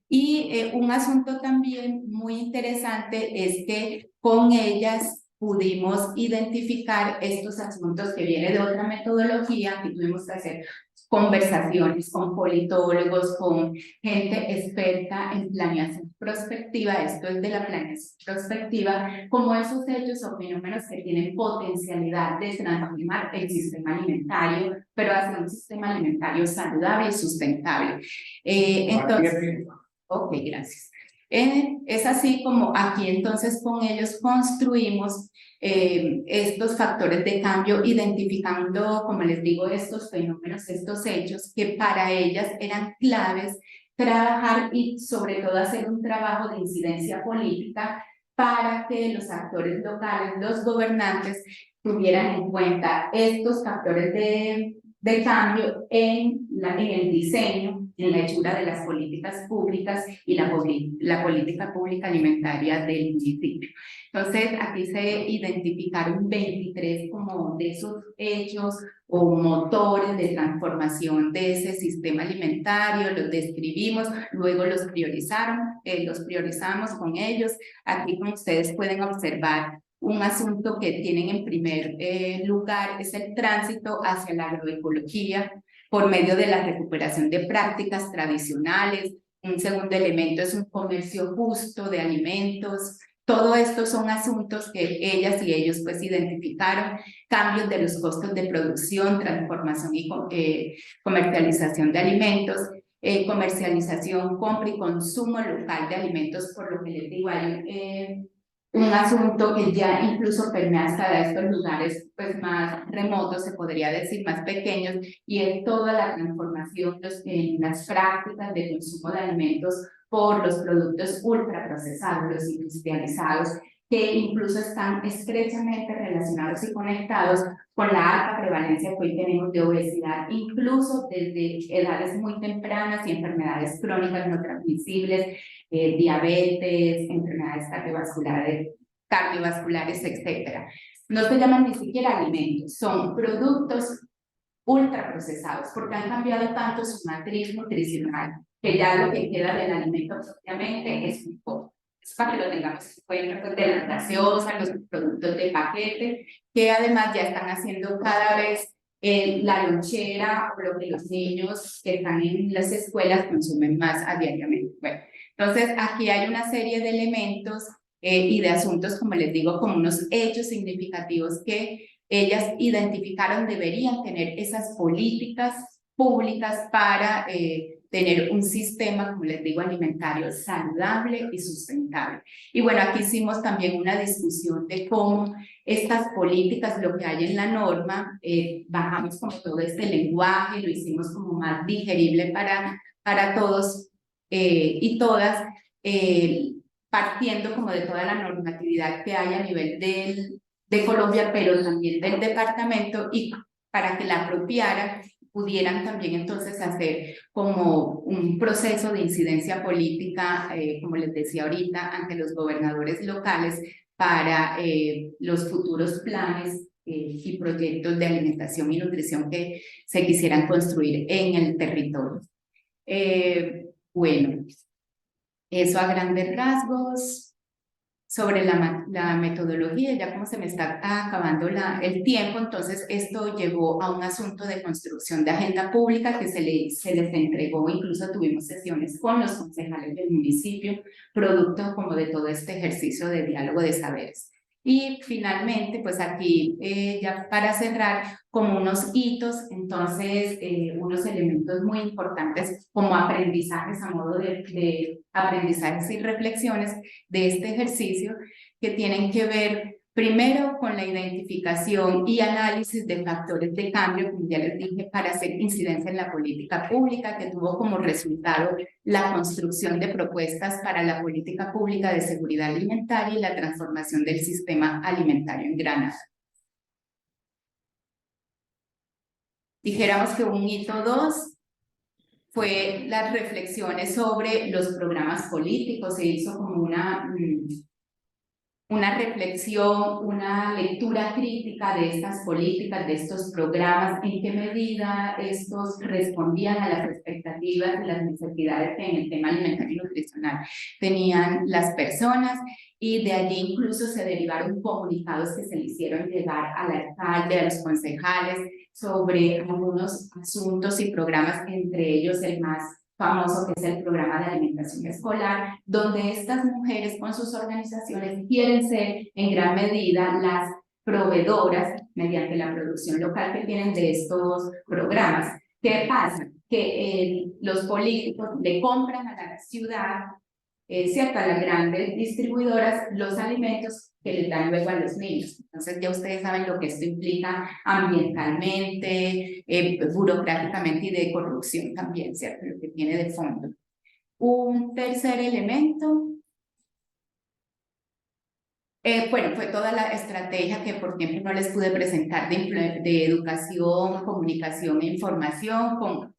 Speaker 6: Y un asunto también muy interesante es que con ellas pudimos identificar estos asuntos que vienen de otra metodología que tuvimos que hacer conversaciones con politólogos, con gente experta en planeación prospectiva, esto es de la planeación prospectiva, como esos hechos o fenómenos que tienen potencialidad de transformar el sistema alimentario, pero hacia un sistema alimentario saludable y sustentable. Entonces, ok, gracias. Es así como aquí entonces con ellos construimos estos factores de cambio, identificando, como les digo, estos fenómenos, estos hechos que para ellas eran claves trabajar y sobre todo hacer un trabajo de incidencia política para que los actores locales, los gobernantes, tuvieran en cuenta estos factores de cambio en el diseño en la hechura de las políticas públicas y la política pública alimentaria del municipio. Entonces, aquí se identificaron 23 como de esos hechos o motores de transformación de ese sistema alimentario, los describimos, luego los priorizamos con ellos. Aquí, como ustedes pueden observar, un asunto que tienen en primer lugar es el tránsito hacia la agroecología por medio de la recuperación de prácticas tradicionales. Un segundo elemento es un comercio justo de alimentos. Todo esto son asuntos que ellas y ellos pues identificaron, cambios de los costos de producción, transformación y comercialización de alimentos, comercialización, compra y consumo local de alimentos, por lo que les digo, hay un asunto que ya incluso permea hasta estos lugares pues más remotos, se podría decir más pequeños, y es toda la transformación en las prácticas de consumo de alimentos por los productos ultraprocesados, los industrializados, que incluso están estrechamente relacionados y conectados con la alta prevalencia que hoy tenemos de obesidad, incluso desde edades muy tempranas y enfermedades crónicas no transmisibles, diabetes, enfermedades cardiovasculares, etc. No se llaman ni siquiera alimentos, son productos ultraprocesados, porque han cambiado tanto su matriz nutricional, que ya lo que queda del alimento propiamente es un poco. Es para que lo tengamos en cuenta, de las gaseosas, los productos de paquete, que además ya están haciendo cada vez la lonchera o lo que los niños que están en las escuelas consumen más a diariamente. Bueno, entonces aquí hay una serie de elementos y de asuntos, como les digo, como unos hechos significativos que ellas identificaron deberían tener esas políticas públicas para tener un sistema, como les digo, alimentario saludable y sustentable. Y bueno, aquí hicimos también una discusión de cómo estas políticas, lo que hay en la norma, bajamos como todo este lenguaje, lo hicimos como más digerible para todos y todas, partiendo como de toda la normatividad que hay a nivel de Colombia, pero también del departamento, y para que la apropiaran, pudieran también entonces hacer como un proceso de incidencia política, como les decía ahorita, ante los gobernadores locales para los futuros planes y proyectos de alimentación y nutrición que se quisieran construir en el territorio. Bueno, eso a grandes rasgos. Sobre la metodología, ya como se me está acabando el tiempo, entonces esto llevó a un asunto de construcción de agenda pública que se les entregó, incluso tuvimos sesiones con los concejales del municipio, producto como de todo este ejercicio de diálogo de saberes. Y finalmente, pues aquí ya para cerrar, como unos hitos, entonces unos elementos muy importantes como aprendizajes a modo de aprendizajes y reflexiones de este ejercicio que tienen que ver primero con la identificación y análisis de factores de cambio, como ya les dije, para hacer incidencia en la política pública, que tuvo como resultado la construcción de propuestas para la política pública de seguridad alimentaria y la transformación del sistema alimentario en Granada. Dijéramos que un hito 2 fue las reflexiones sobre los programas políticos. Se hizo como una reflexión, una lectura crítica de estas políticas, de estos programas, en qué medida estos respondían a las expectativas y las necesidades que en el tema alimentario y nutricional tenían las personas, y de allí incluso se derivaron comunicados que se le hicieron llegar al alcalde, a los concejales, sobre algunos asuntos y programas, entre ellos el más famoso, que es el programa de alimentación escolar, donde estas mujeres con sus organizaciones quieren ser en gran medida las proveedoras mediante la producción local que tienen de estos programas. ¿Qué pasa? Que los políticos le compran a la ciudad, ¿cierto?, a las grandes distribuidoras, los alimentos que les dan luego a los niños. Entonces ya ustedes saben lo que esto implica ambientalmente, burocráticamente y de corrupción también, ¿cierto?, lo que tiene de fondo. Un tercer elemento Bueno, fue toda la estrategia que por tiempo no les pude presentar de educación, comunicación e información,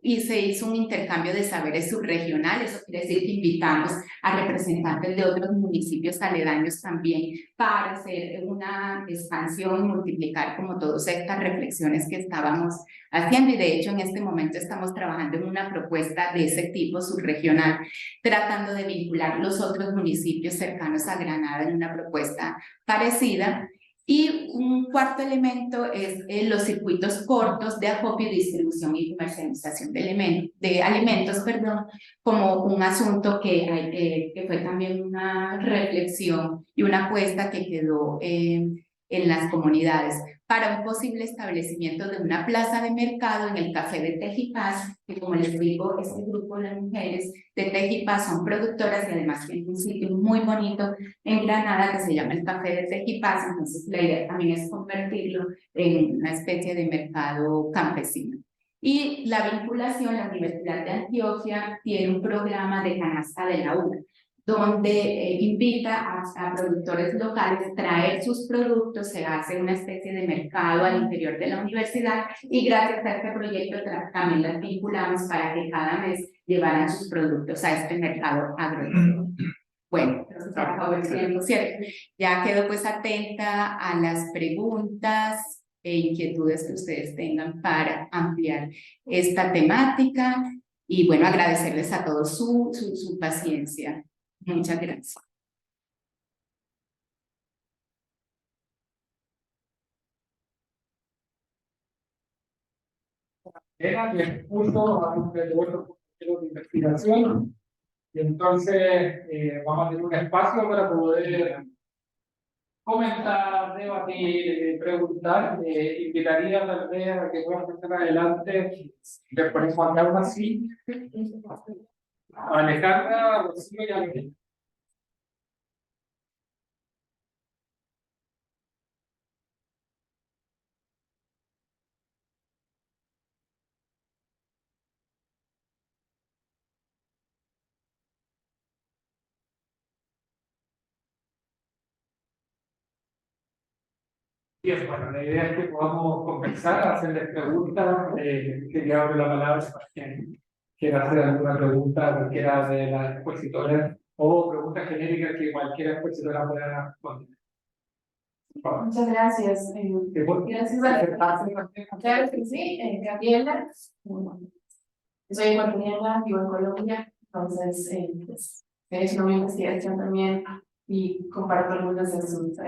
Speaker 6: y se hizo un intercambio de saberes subregionales, eso quiere decir que invitamos a representantes de otros municipios aledaños también para hacer una expansión, multiplicar como todas estas reflexiones que estábamos haciendo, y de hecho en este momento estamos trabajando en una propuesta de ese tipo subregional, tratando de vincular los otros municipios cercanos a Granada en una propuesta parecida. Y un cuarto elemento es los circuitos cortos de acopio, distribución y comercialización de alimentos, perdón, como un asunto que fue también una reflexión y una apuesta que quedó en las comunidades para un posible establecimiento de una plaza de mercado en el Café de Tejipaz, que como les digo, este grupo de mujeres de Tejipaz son productoras y además tienen un sitio muy bonito en Granada que se llama el Café de Tejipaz, entonces la idea también es convertirlo en una especie de mercado campesino. Y la vinculación, la Universidad de Antioquia tiene un programa de canasta de la uva, donde invita a productores locales a traer sus productos, se hace una especie de mercado al interior de la universidad y gracias a este proyecto también las vinculamos para que cada mes llevaran sus productos a este mercado agroecológico. Bueno, entonces por favor, tiempo, ¿cierto? Ya quedo pues atenta a las preguntas e inquietudes que ustedes tengan para ampliar esta temática y bueno, agradecerles a todos su paciencia. Muchas gracias.
Speaker 1: Era que expuso a un de vuestros compañeros de investigación, y entonces vamos a tener un espacio para poder comentar, debatir, preguntar. Invitaría tal vez a que puedan pasar adelante, después de Juan Carlos así, a Alejandra, Rocío y a Lorena. Bien, bueno, la idea es que podamos conversar, hacerles preguntas, que ya abro la palabra para quien quiera hacer alguna pregunta a cualquiera de las expositoras o preguntas genéricas que cualquier expositora pueda responder.
Speaker 2: Muchas gracias. Gracias a claro que sí, Gabriela. Soy ecuatoriana, vivo en Colombia, entonces pues, he hecho una investigación también y comparto algunas de sus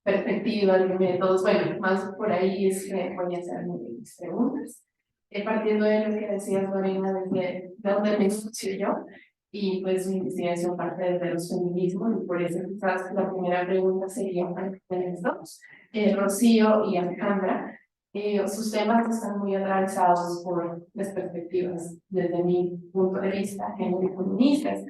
Speaker 2: perspectivas y métodos. Bueno, más por ahí es que voy a hacer mis preguntas. Partiendo de lo que decías, Lorena, desde dónde me escuché yo, y pues mi investigación parte desde los feminismos, y por eso quizás la primera pregunta sería para ustedes dos, Rocío y Alejandra. Sus temas están muy atravesados por las perspectivas, desde mi punto de vista, género y feministas.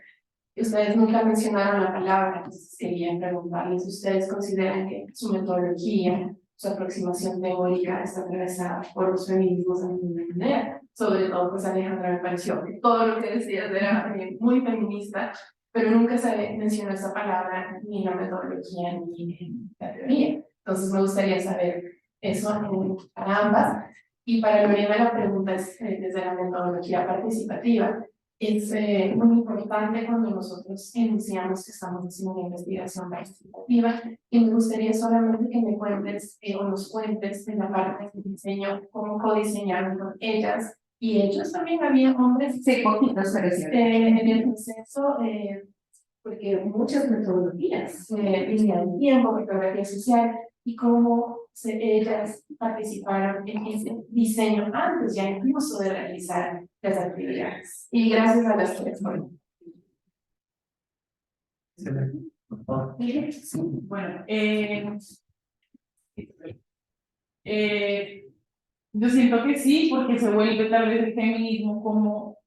Speaker 2: Ustedes nunca mencionaron la palabra, entonces quería preguntarles, ¿ustedes consideran que su metodología, su aproximación teórica está atravesada por los feminismos de alguna manera? Sobre todo, pues Alejandra, me pareció que todo lo que decías era muy feminista, pero nunca se mencionó esa palabra ni en la metodología ni en la teoría. Entonces me gustaría saber eso para ambas. Y para Lorena la pregunta es desde la metodología participativa. Es muy importante cuando nosotros iniciamos que estamos haciendo una investigación participativa, y me gustaría solamente que me cuentes o nos cuentes en la parte de diseño cómo codiseñaron con ellas y ellos. También había hombres
Speaker 6: Poquitos, pero sí.
Speaker 2: en el proceso, porque muchas metodologías, línea de tiempo, fotografía social, y cómo ellas participaron en ese diseño antes ya incluso de realizar las actividades. Y gracias a las tres. Bueno, yo siento que sí, porque se vuelve tal vez el feminismo como,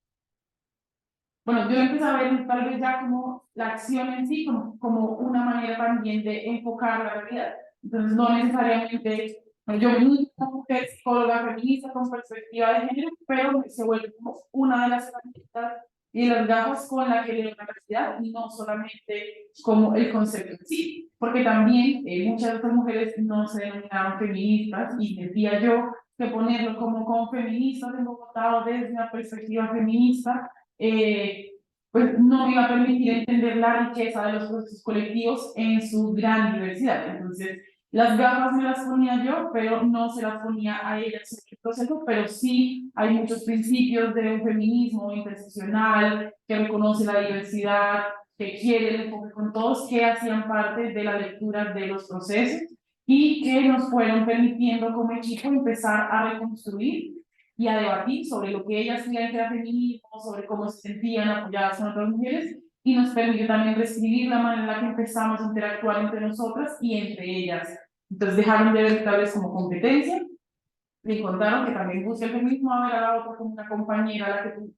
Speaker 2: bueno, yo empecé a ver tal vez ya como la acción en sí, como una manera también de enfocar la realidad. Entonces, no necesariamente, yo misma como mujer psicóloga feminista con perspectiva de género, pero se vuelve como una de las herramientas y las gafas con las que leo la universidad, y no solamente como el concepto en sí, porque también muchas de estas mujeres no se denominaban feministas, y decía yo que ponerlo como feministas en Bogotá o desde una perspectiva feminista, pues no me iba a permitir entender la riqueza de los procesos colectivos en su gran diversidad. Entonces, las gafas me las ponía yo, pero no se las ponía a ellas en el proceso, pero sí hay muchos principios de un feminismo interseccional que reconoce la diversidad, que quiere el enfoque con todos, que hacían parte de la lectura de los procesos y que nos fueron permitiendo como equipo empezar a reconstruir y a debatir sobre lo que ellas creían que era feminismo, sobre cómo se sentían apoyadas con otras mujeres, y nos permitió también reescribir la manera en la que empezamos a interactuar entre nosotras y entre ellas. Entonces dejaron de ver tal vez como competencia, y contaron que también busca el feminismo a ver a la otra como una compañera a la que tú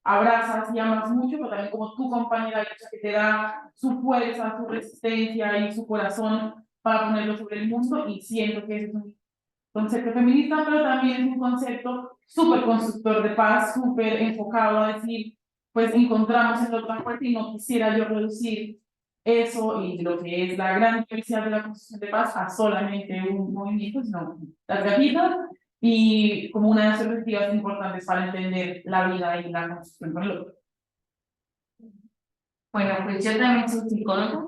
Speaker 2: abrazas y amas mucho, pero también como tu compañera de lucha que te da su fuerza, su resistencia y su corazón para ponerlo sobre el mundo, y siento que es un concepto feminista, pero también es un concepto súper constructor de paz, súper enfocado a decir, pues encontramos en la otra parte, y no quisiera yo reducir eso y lo que es la gran diversidad de la construcción de paz a solamente un movimiento, sino las gajitas, y como una de las perspectivas importantes para entender la vida y la construcción con el otro.
Speaker 5: Bueno, pues yo también soy psicóloga,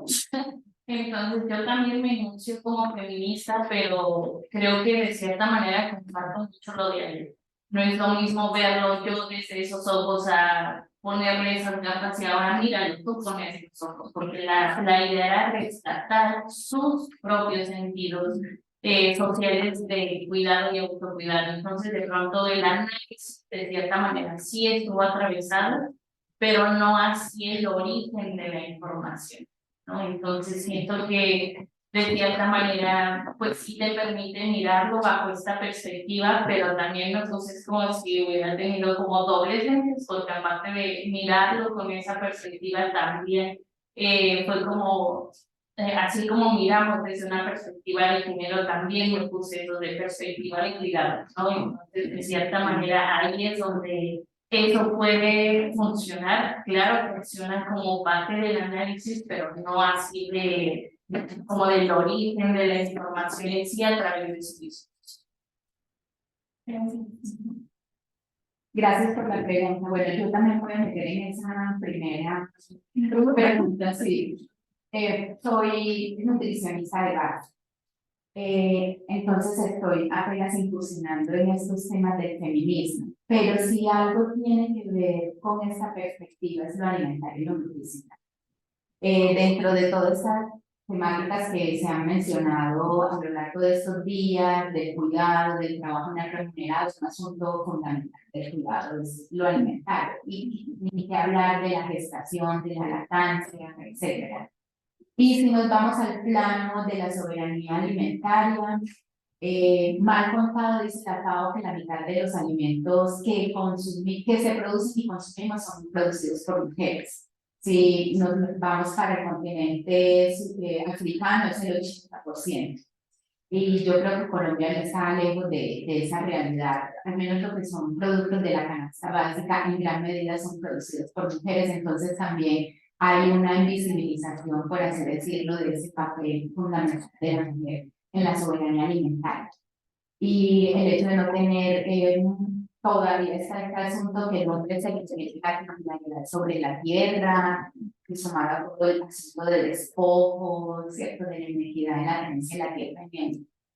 Speaker 5: entonces yo también me enuncio como feminista, pero creo que de cierta manera comparto mucho lo de ayer. No es lo mismo verlo yo desde esos ojos a ponerle esas gafas y ahora míralo tú con esos ojos, porque la idea era rescatar sus propios sentidos sociales de cuidado y autocuidado. Entonces, de pronto el análisis de cierta manera sí estuvo atravesado, pero no así el origen de la información, ¿no? Entonces siento que de cierta manera, pues sí te permite mirarlo bajo esta perspectiva, pero también entonces es como si hubiera tenido como dobles lentes, porque aparte de mirarlo con esa perspectiva también fue como, así como miramos desde una perspectiva de género, también me puse eso de perspectiva de cuidado, ¿no? Entonces, de cierta manera, ahí es donde eso puede funcionar, claro, funciona como parte del análisis, pero no así como del origen de la información en sí a través de su discurso.
Speaker 6: Gracias por la pregunta. Bueno, yo también voy a meter en esa primera pregunta, sí. Soy nutricionista de base. Entonces estoy apenas incursionando en estos temas del feminismo, pero si algo tiene que ver con esta perspectiva es lo alimentario y lo nutricional. Dentro de todas estas temáticas que se han mencionado a lo largo de estos días, del cuidado, del trabajo no remunerado, es un asunto fundamental del cuidado, es lo alimentario, y ni que hablar de la gestación, de la lactancia, etcétera. Y si nos vamos al plano de la soberanía alimentaria, mal contado dice la FAO que la mitad de los alimentos que se producen y consumimos son producidos por mujeres. Si nos vamos para el continente africano es el 80%. Y yo creo que Colombia no está lejos de esa realidad, al menos lo que son productos de la canasta básica en gran medida son producidos por mujeres, entonces también hay una invisibilización, por así decirlo, de ese papel fundamental de la mujer en la soberanía alimentaria. Y el hecho de no tener, todavía está este asunto que el hombre se le significa titularidad sobre la tierra, que sumado a todo el asunto del despojo, ¿cierto?, de la inequidad en la tenencia de la tierra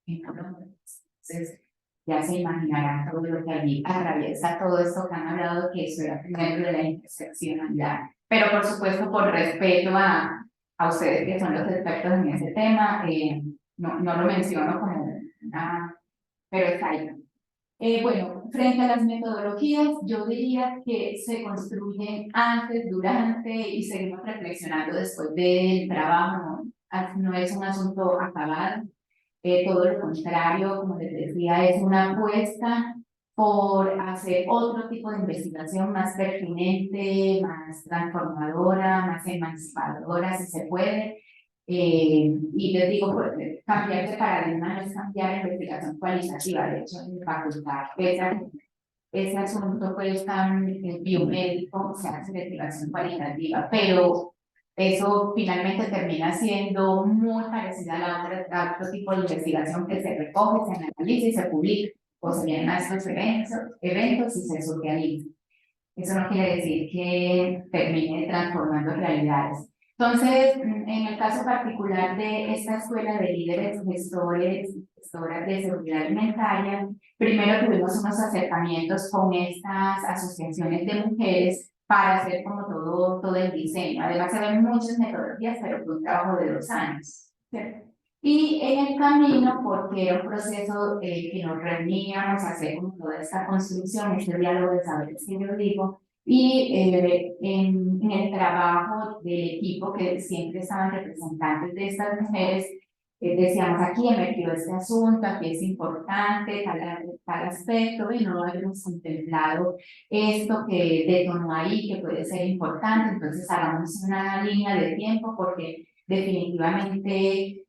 Speaker 6: en Colombia. Entonces, ya se imaginarán todo lo que allí atraviesa todo esto que han hablado, que eso era primero de la interseccionalidad. Pero por supuesto, por respeto a ustedes que son los expertos en ese tema, no lo menciono como una, pero está ahí. Bueno, frente a las metodologías, yo diría que se construyen antes, durante y seguimos reflexionando después del trabajo, no es un asunto acabado, todo lo contrario, como les decía, es una apuesta por hacer otro tipo de investigación más pertinente, más transformadora, más emancipadora, si se puede. Y les digo, cambiar de paradigma no es cambiar la investigación cualitativa, de hecho, en facultad, ese asunto pues tan biomédico, se hace investigación cualitativa, pero eso finalmente termina siendo muy parecida a otro tipo de investigación que se recoge, se analiza y se publica, o se vienen a estos eventos y se socializa. Eso no quiere decir que termine transformando realidades. Entonces, en el caso particular de esta escuela de líderes gestoras de seguridad alimentaria, primero tuvimos unos acercamientos con estas asociaciones de mujeres para hacer como todo el diseño. Además, se ven muchas metodologías, pero fue un trabajo de 2 años, ¿cierto? Y en el camino, porque era un proceso que nos reuníamos a hacer como toda esta construcción, este diálogo de saberes que yo digo, y en el trabajo del equipo que siempre estaban representantes de estas mujeres, decíamos aquí emergió este asunto, aquí es importante, tal aspecto, y no habíamos contemplado esto que detonó ahí, que puede ser importante, entonces hagamos una línea de tiempo porque definitivamente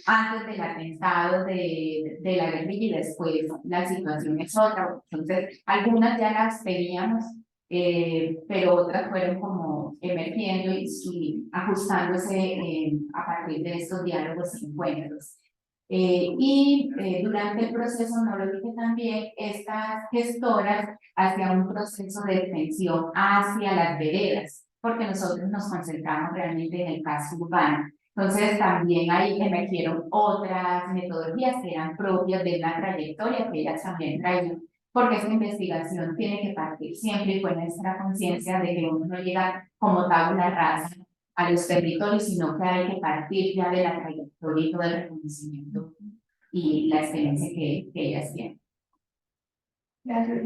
Speaker 6: antes del atentado de la guerrilla y después la situación es otra, entonces algunas ya las teníamos, pero otras fueron como emergiendo y ajustándose a partir de estos diálogos y encuentros. Durante el proceso, no lo dije también, estas gestoras hacían un proceso de extensión hacia las veredas, porque nosotros nos concentramos realmente en el caso urbano. Entonces también ahí emergieron otras metodologías que eran propias de la trayectoria que ellas también traían, porque esta investigación tiene que partir siempre con nuestra conciencia de que uno no llega como tabla rasa a los territorios, sino que hay que partir ya de la trayectoria y todo el reconocimiento y la experiencia que ellas tienen. Gracias.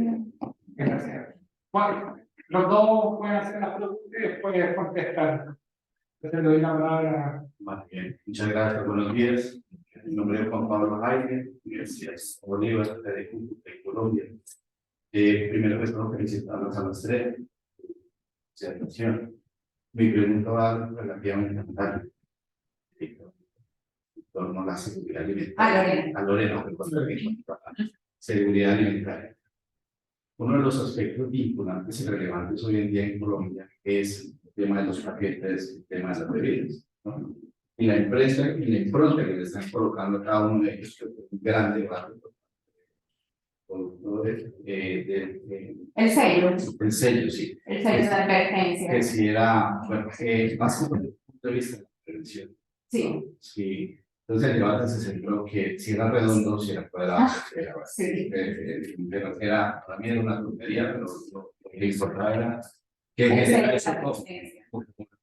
Speaker 1: Gracias. Bueno, los dos pueden hacer las preguntas y después contestar. Entonces le doy la palabra.
Speaker 7: Más bien, muchas gracias, buenos días. Mi nombre es Juan Pablo Jaime, Universidad Bolívar de Colombia. Primero que todo, felicitarlos a los tres. Mi pregunta va relativamente en torno a la seguridad alimentaria. A Lorena, seguridad alimentaria. Uno de los aspectos vinculantes y relevantes hoy en día en Colombia es el tema de los paquetes, el tema de las bebidas, ¿no? Y la empresa y la impronta que le están colocando a cada uno de ellos, que es un gran debate.
Speaker 6: El sello.
Speaker 7: El sello, sí.
Speaker 6: El sello de advertencia.
Speaker 7: Que si era, bueno, más como desde el punto de vista de la prevención.
Speaker 6: Sí.
Speaker 7: Sí. Entonces el debate se centró que si era redondo, si era cuadrado,
Speaker 6: Sí.
Speaker 7: Era, para mí era una tontería, pero lo que importaba era que genera eso,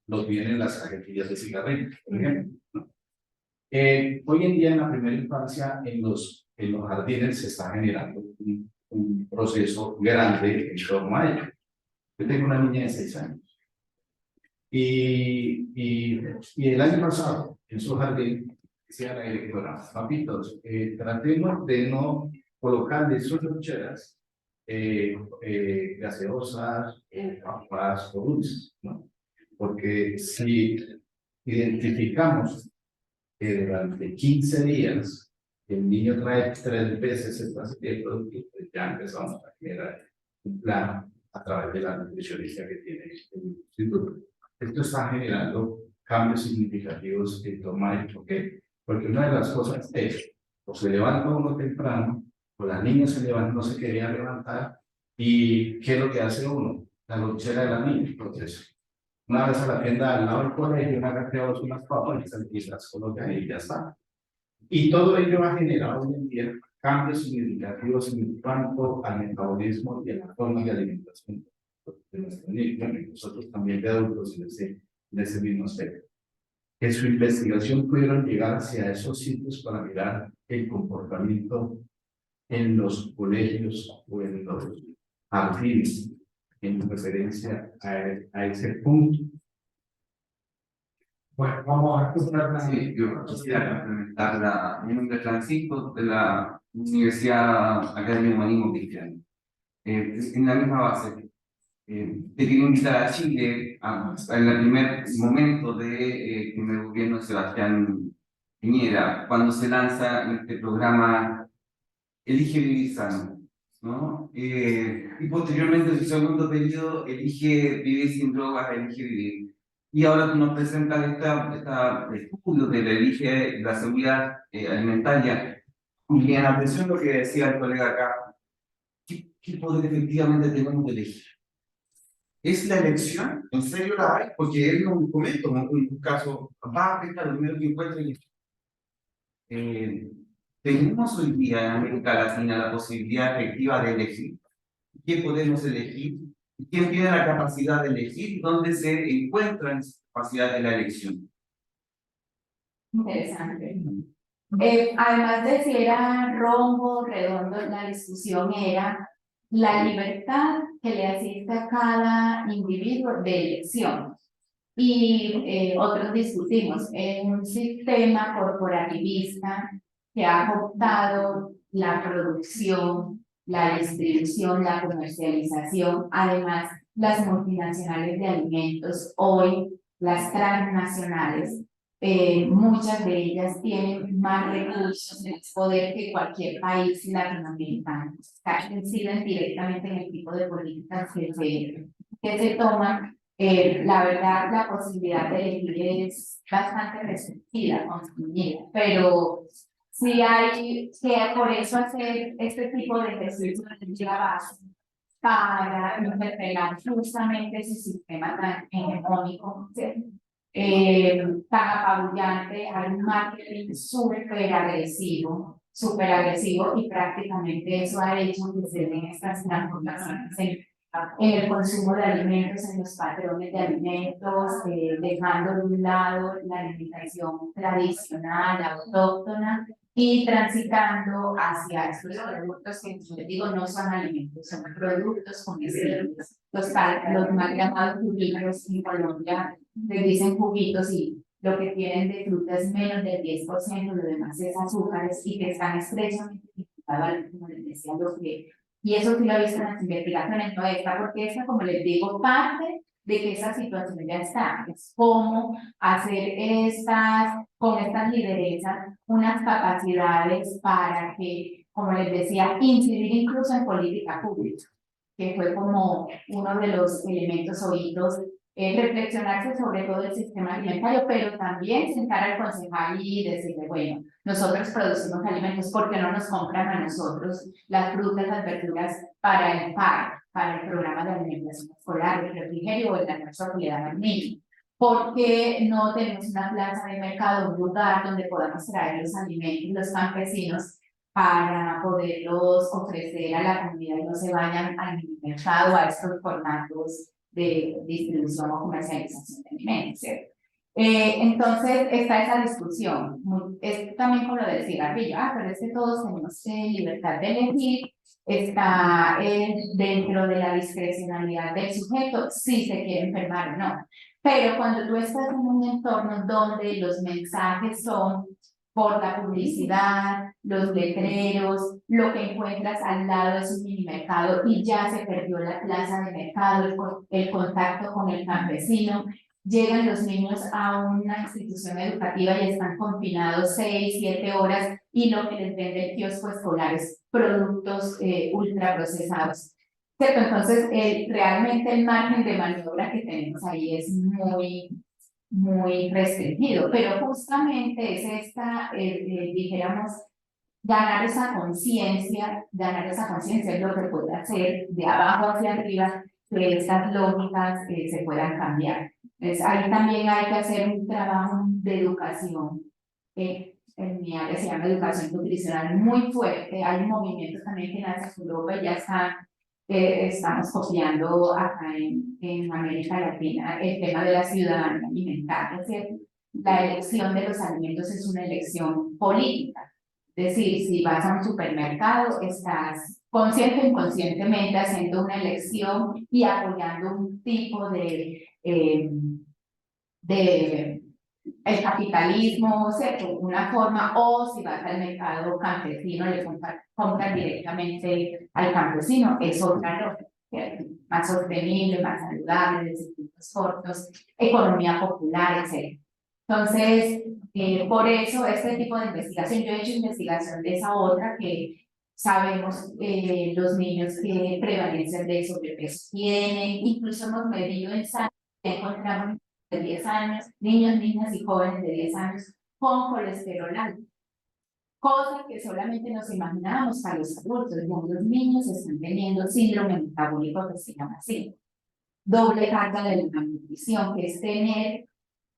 Speaker 7: los vienen las cajetillas de cigarrillos, por ejemplo, ¿no? Hoy en día en la primera infancia, en los jardines se está generando un proceso grande en torno a ello. Yo tengo una niña de 6 años y el año pasado en su jardín decía la directora: papitos, tratemos de no colocarle sus loncheras gaseosas, papas o dulces, ¿no? Porque si identificamos que durante 15 días el niño trae 3 veces el producto, pues ya empezamos a generar un plan a través de la nutricionista que tiene el instituto. Esto está generando cambios significativos en toma de choque, porque una de las cosas es, o se levanta uno temprano, o la niña se levanta, no se quería levantar, y ¿qué es lo que hace uno? La lonchera de la niña. Entonces, una vez a la tienda al lado del colegio, una gaseosa, unas papas, y las coloca y ya está. Y todo ello ha generado hoy en día cambios significativos en cuanto al metabolismo y a la forma de alimentación de nuestros niños, y nosotros también de adultos en ese mismo aspecto. En su investigación pudieron llegar hacia esos sitios para mirar el comportamiento en los colegios o en los jardines en referencia a ese punto.
Speaker 1: Bueno, vamos a escuchar.
Speaker 8: Sí, yo quisiera complementar mi nombre es Francisco, de la Universidad Academia de Humanismo Cristiano. En la misma base, te quiero invitar a Chile en el primer momento del primer gobierno de Sebastián Piñera, cuando se lanza este programa Elige Vivir Sano. ¿no? Y posteriormente en su segundo periodo elige vivir sin drogas, elige vivir. Y ahora tú nos presentas esta estudio de la seguridad alimentaria. Y en atención a lo que decía el colega acá, ¿qué poder efectivamente tenemos de elegir? ¿Es la elección? ¿En serio la hay? Porque él nos comenta un caso, va a afectar lo primero que encuentra y tenemos hoy día en América Latina la posibilidad efectiva de elegir. ¿Qué podemos elegir? ¿Quién tiene la capacidad de elegir? ¿Dónde se encuentra en esa capacidad de la elección?
Speaker 6: Interesante. Además de si era rombo, redondo, la discusión era la libertad que le asiste a cada individuo de elección. Y otros discutimos en un sistema corporativista que ha cooptado la producción, la distribución, la comercialización, además las multinacionales de alimentos, hoy las transnacionales, muchas de ellas tienen más recursos, más poder que cualquier país latinoamericano. Inciden directamente en el tipo de políticas que se toman. La verdad, la posibilidad de elegir es bastante restringida, consumida, pero sí hay que por eso hacer este tipo de ejercicio de la base para interpelar justamente ese sistema tan hegemónico, tan apabullante, hay un marketing súper agresivo y prácticamente eso ha hecho que se den estas transformaciones en el consumo de alimentos, en los patrones de alimentos, dejando de un lado la alimentación tradicional, autóctona, y transitando hacia estos productos que, como les digo, no son alimentos, son productos comestibles. Los mal llamados juguitos en Colombia les dicen juguitos y lo que tienen de fruta es menos del 10%, lo demás es azúcares y que están estrechamente vinculados, como les decía, y eso sí lo he visto en las investigaciones, no esta, porque esta, como les digo, parte de que esa situación ya está, es cómo hacer con estas lideresas unas capacidades para que, como les decía, incidir incluso en política pública, que fue como uno de los elementos oídos, reflexionarse sobre todo el sistema alimentario, pero también sentar al concejal y decirle, bueno, nosotros producimos alimentos, ¿por qué no nos compran a nosotros las frutas, las verduras para el PAE, para el programa de alimentación escolar, el refrigerio o el almuerzo que le dan al niño? ¿Por qué no tenemos una plaza de mercado, un lugar donde podamos traer los alimentos, los campesinos, para poderlos ofrecer a la comunidad y no se vayan al mercado, a estos formatos de distribución o comercialización de alimentos, ¿cierto? Entonces está esa discusión, es también como lo del cigarrillo, pero es que todos tenemos libertad de elegir, está dentro de la discrecionalidad del sujeto, si se quiere enfermar o no. Pero cuando tú estás en un entorno donde los mensajes son por la publicidad, los letreros, lo que encuentras al lado es un mini mercado y ya se perdió la plaza de mercado, el contacto con el campesino. Llegan los niños a una institución educativa y están confinados 6, 7 horas y lo que les vende el kiosco escolar es productos ultraprocesados. ¿Cierto? Entonces, realmente el margen de maniobra que tenemos ahí es muy restringido, pero justamente es dijéramos, ganar esa conciencia es lo que puede hacer de abajo hacia arriba, que estas lógicas se puedan cambiar. Entonces, ahí también hay que hacer un trabajo de educación, en mi área se llama educación nutricional muy fuerte, hay un movimiento también que nace en Europa y ya estamos copiando acá en América Latina el tema de la ciudadanía alimentaria, ¿cierto? La elección de los alimentos es una elección política. Es decir, si vas a un supermercado, estás consciente o inconscientemente haciendo una elección y apoyando un tipo de el capitalismo, ¿cierto? Una forma, o si vas al mercado campesino, le compras directamente al campesino, es otra lógica, ¿cierto? Más sostenible, más saludable, de circuitos cortos, economía popular, etc. Entonces, por eso este tipo de investigación, yo he hecho investigación de esa otra que Sabemos los niños qué prevalencia de sobrepeso tienen, incluso hemos medido en sangre, encontramos de 10 años, niños, niñas y jóvenes de 10 años con colesterol alto. Cosa que solamente nos imaginábamos para los adultos, ya los niños están teniendo síndrome metabólico que se llama así. Doble carga de la malnutrición, que es tener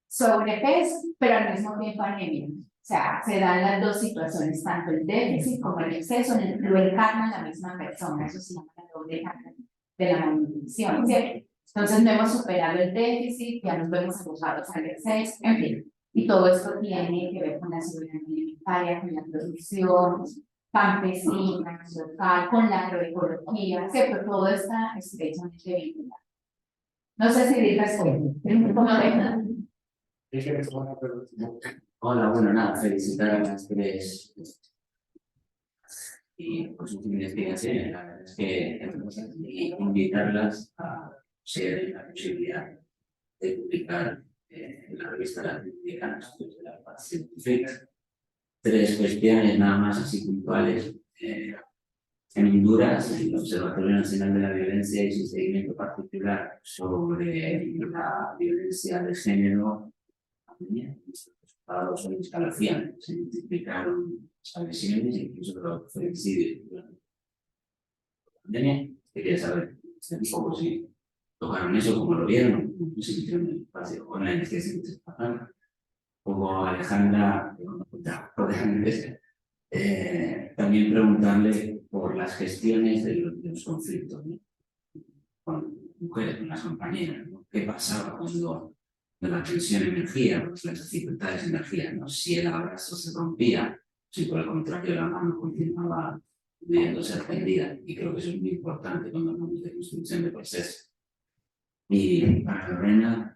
Speaker 6: sobrepeso, pero al mismo tiempo anemia. O sea, se dan las dos situaciones, tanto el déficit como el exceso, lo encarna la misma persona, eso se llama la doble carga de la malnutrición, ¿cierto? Entonces no hemos superado el déficit, ya nos vemos abocados al exceso, en fin. Y todo esto tiene que ver con la soberanía alimentaria, con la producción campesina, local, con la agroecología, ¿cierto? Todo está estrechamente vinculado. No sé si dije esto.
Speaker 9: Hola, bueno, nada, felicitar a las tres y por sus investigaciones. La verdad es que invitarlas a ser la posibilidad de publicar en la revista latinoamericana de la paz científica. Tres cuestiones nada más así puntuales. En Honduras, el Observatorio Nacional de la Violencia y su seguimiento particular sobre la violencia de género, los resultados son escalofriantes, se multiplicaron las agresiones e incluso los femicidios durante la pandemia. Quería saber un poco si tocaron eso, cómo lo vieron, no sé si tienen el espacio online que se pasaron. Como Alejandra, también preguntarle por las gestiones de los conflictos, ¿no? Con mujeres, con las compañeras, ¿no? ¿Qué pasaba cuando la tensión emergía, pues las dificultades emergían, ¿no? Si el abrazo se rompía, si por el contrario la mano continuaba viéndose atendida, y creo que eso es muy importante cuando hablamos de construcción de procesos. Y para Lorena,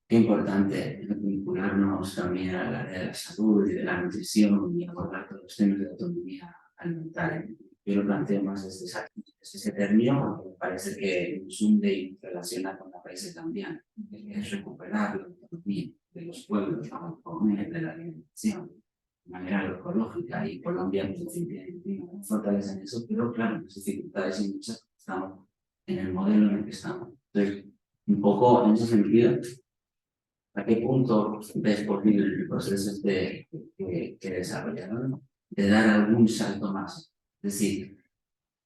Speaker 9: qué importante vincularnos también al área de la salud y de la nutrición y abordar todos los temas de autonomía alimentaria. Yo lo planteo más desde ese término, porque me parece que nos hunde y nos relaciona con la país cambiante, que es recuperar la autonomía de los pueblos, la autonomía de la alimentación de manera agroecológica, y Colombia pues, tiene fortaleza en eso, pero claro, las dificultades y muchas estamos en el modelo en el que estamos. Entonces, un poco en ese sentido, ¿a qué punto ves posible el proceso que desarrollaron de dar algún salto más? Es decir,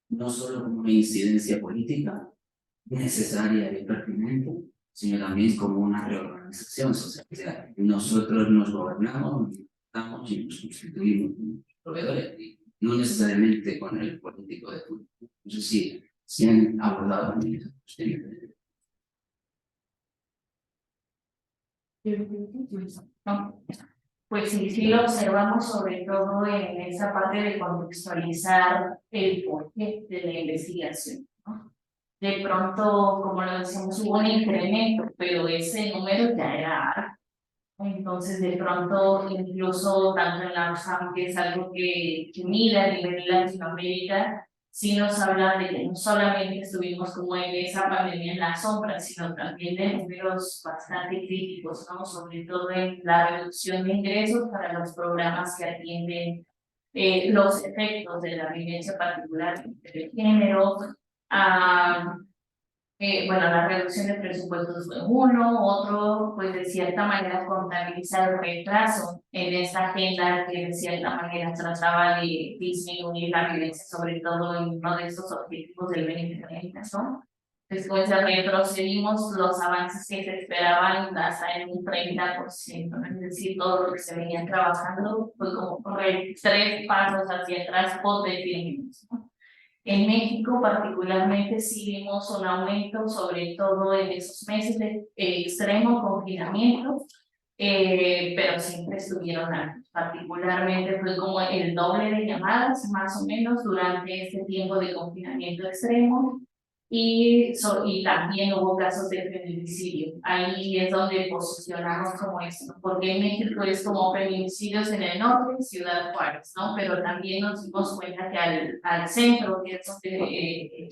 Speaker 9: no solo como una incidencia política necesaria y pertinente, sino también como una reorganización social. O sea, nosotros nos gobernamos, nos y nos constituimos proveedores, y no necesariamente con el político de turno. No sé si han abordado también esa cuestión.
Speaker 5: Pues sí lo observamos sobre todo en esa parte de contextualizar el porqué de la investigación, ¿no? De pronto, como lo decimos, hubo un incremento, pero ese número ya era alto. Entonces, de pronto, incluso tanto en la OSAM, que es algo que mira a nivel Latinoamérica, sí nos habla de que no solamente estuvimos como en esa pandemia en la sombra, sino también de números bastante críticos, ¿no? Sobre todo en la reducción de ingresos para los programas que atienden los efectos de la violencia particular de género. Bueno, la reducción de presupuestos fue uno, otro, pues de cierta manera contabilizar el retraso en esta agenda que de cierta manera trataba de disminuir la violencia, sobre todo en uno de estos objetivos del 2030, ¿no? Después retrocedimos los avances que se esperaban hasta en un 30%, ¿no? Es decir, todo lo que se venía trabajando fue como 3 pasos hacia atrás potencialmente, ¿no? En México particularmente sí vimos un aumento, sobre todo en esos meses de extremo confinamiento, pero siempre estuvieron altos. Particularmente fue como el doble de llamadas, más o menos, durante este tiempo de confinamiento extremo, y también hubo casos de feminicidio. Ahí es donde posicionamos como esto, porque en México es como feminicidios en el norte, Ciudad Juárez, ¿no? Pero también nos dimos cuenta que al centro, que es donde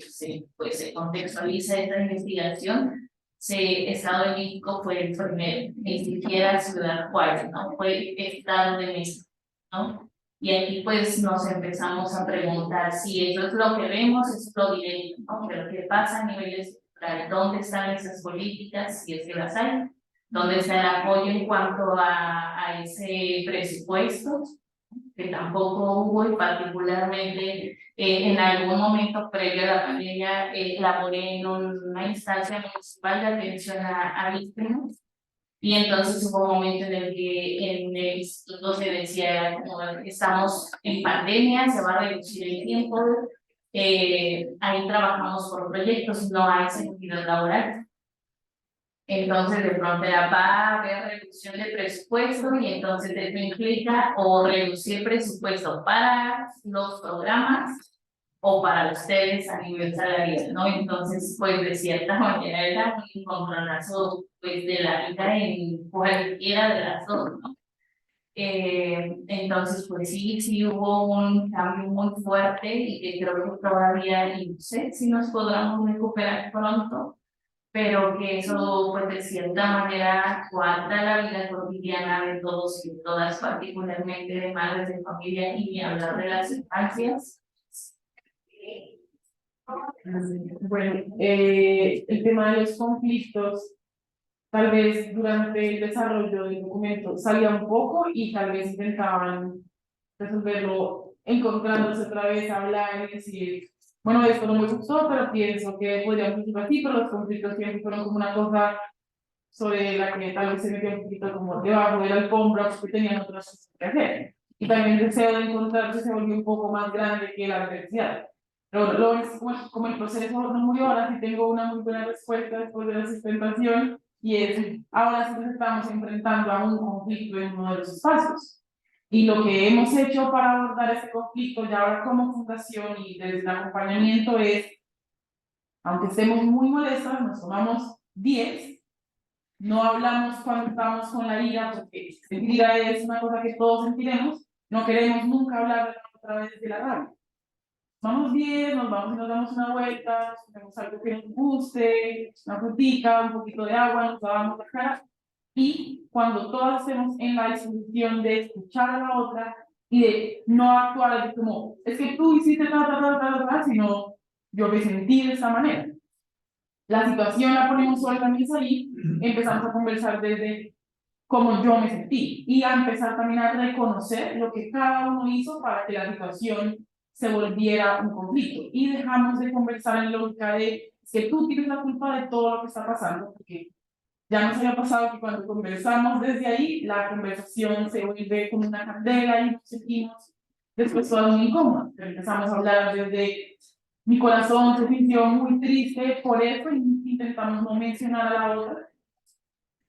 Speaker 5: se contextualiza esta investigación, Estado de México fue el primero, ni siquiera Ciudad Juárez, ¿no? Fue Estado de México, ¿no? Y aquí pues nos empezamos a preguntar si eso es lo que vemos, eso es lo directo, ¿no? Pero ¿qué pasa a nivel estructural? ¿Dónde están esas políticas, si es que las hay? ¿Dónde está el apoyo en cuanto a ese presupuesto? Que tampoco hubo, y particularmente en algún momento previo a la pandemia laboré en una instancia municipal de atención a víctimas. Y entonces hubo un momento en el que en el instituto se decía, como estamos en pandemia, se va a reducir el tiempo, ahí trabajamos por proyectos, no hay seguridad laboral. Entonces de pronto va a haber reducción de presupuesto y entonces eso implica o reducir presupuesto para los programas o para ustedes a nivel salarial, ¿no? Entonces, pues de cierta manera era un encontronazo pues de la vida en cualquiera de las dos, ¿no? Entonces, pues sí hubo un cambio muy fuerte y que creo que todavía, y no sé si nos podremos recuperar pronto, pero que eso, pues de cierta manera, guarda la vida cotidiana de todos y de todas, particularmente de madres de familia, y ni hablar de las infancias.
Speaker 2: Bueno, el tema de los conflictos, tal vez durante el desarrollo del documento salía un poco y tal vez intentaban resolverlo encontrándose otra vez, hablar y decir, bueno, esto no me gustó, pero pienso que podríamos hacerlo así, pero los conflictos siempre fueron como una cosa sobre la que tal vez se metió un poquito como debajo de la alfombra porque tenían otras cosas que hacer. Y también el deseo de encontrarse se volvió un poco más grande que la adversidad. Pero lo es como el proceso no murió, ahora sí tengo una muy buena respuesta después de la sustentación, y es, ahora sí nos estamos enfrentando a un conflicto en uno de los espacios. Y lo que hemos hecho para abordar ese conflicto ya ahora como fundación y desde el acompañamiento es, aunque estemos muy molestas, nos tomamos 10, no hablamos cuando estamos con la ira, porque sentir ira es una cosa que todos sentiremos, no queremos nunca hablar otra vez de la rabia. Vamos 10, nos vamos y nos damos una vuelta, nos comemos algo que nos guste, una frutica, un poquito de agua, nos lavamos la cara, y cuando todas estemos en la disposición de escuchar a la otra y de no actuar de como, es que tú hiciste sino yo me sentí de esa manera. La situación la ponemos sobre la mesa y empezamos a conversar desde cómo yo me sentí y a empezar también a reconocer lo que cada uno hizo para que la situación se volviera un conflicto, y dejamos de conversar en lógica de que tú tienes la culpa de todo lo que está pasando, porque ya nos había pasado que cuando conversamos desde ahí, la conversación se vuelve como una candela y nos sentimos después todas muy incómodas. Empezamos a hablar desde mi corazón se sintió muy triste por eso y intentamos no mencionar a la otra.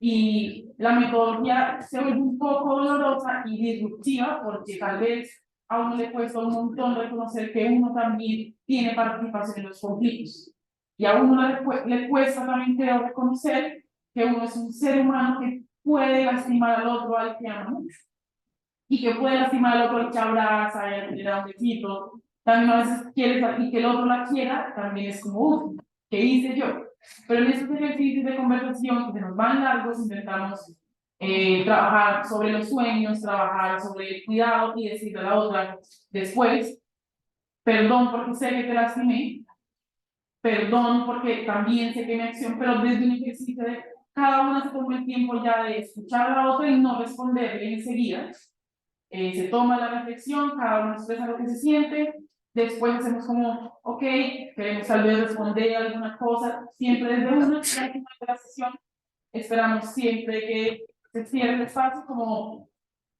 Speaker 2: Y la metodología se vuelve un poco dolorosa y disruptiva porque tal vez a uno le cuesta un montón reconocer que uno también tiene participación en los conflictos. Y a uno le cuesta también creo reconocer que uno es un ser humano que puede lastimar al otro al que ama mucho. Y que puede lastimar al otro al que abraza y le da un besito. También a veces quieres y que el otro la quiera, también es como, ¿qué hice yo? Pero en estos ejercicios de conversación que se nos van largos, intentamos trabajar sobre los sueños, trabajar sobre el cuidado y decirle a la otra después, perdón porque sé que te lastimé, perdón porque también sé que mi acción, pero desde un ejercicio de cada una se toma el tiempo ya de escuchar a la otra y no responderle enseguida. Se toma la reflexión, cada uno expresa lo que se siente, después hacemos como, ok, queremos tal vez responder alguna cosa, siempre desde una, al final de la sesión, esperamos siempre que se cierre el espacio como,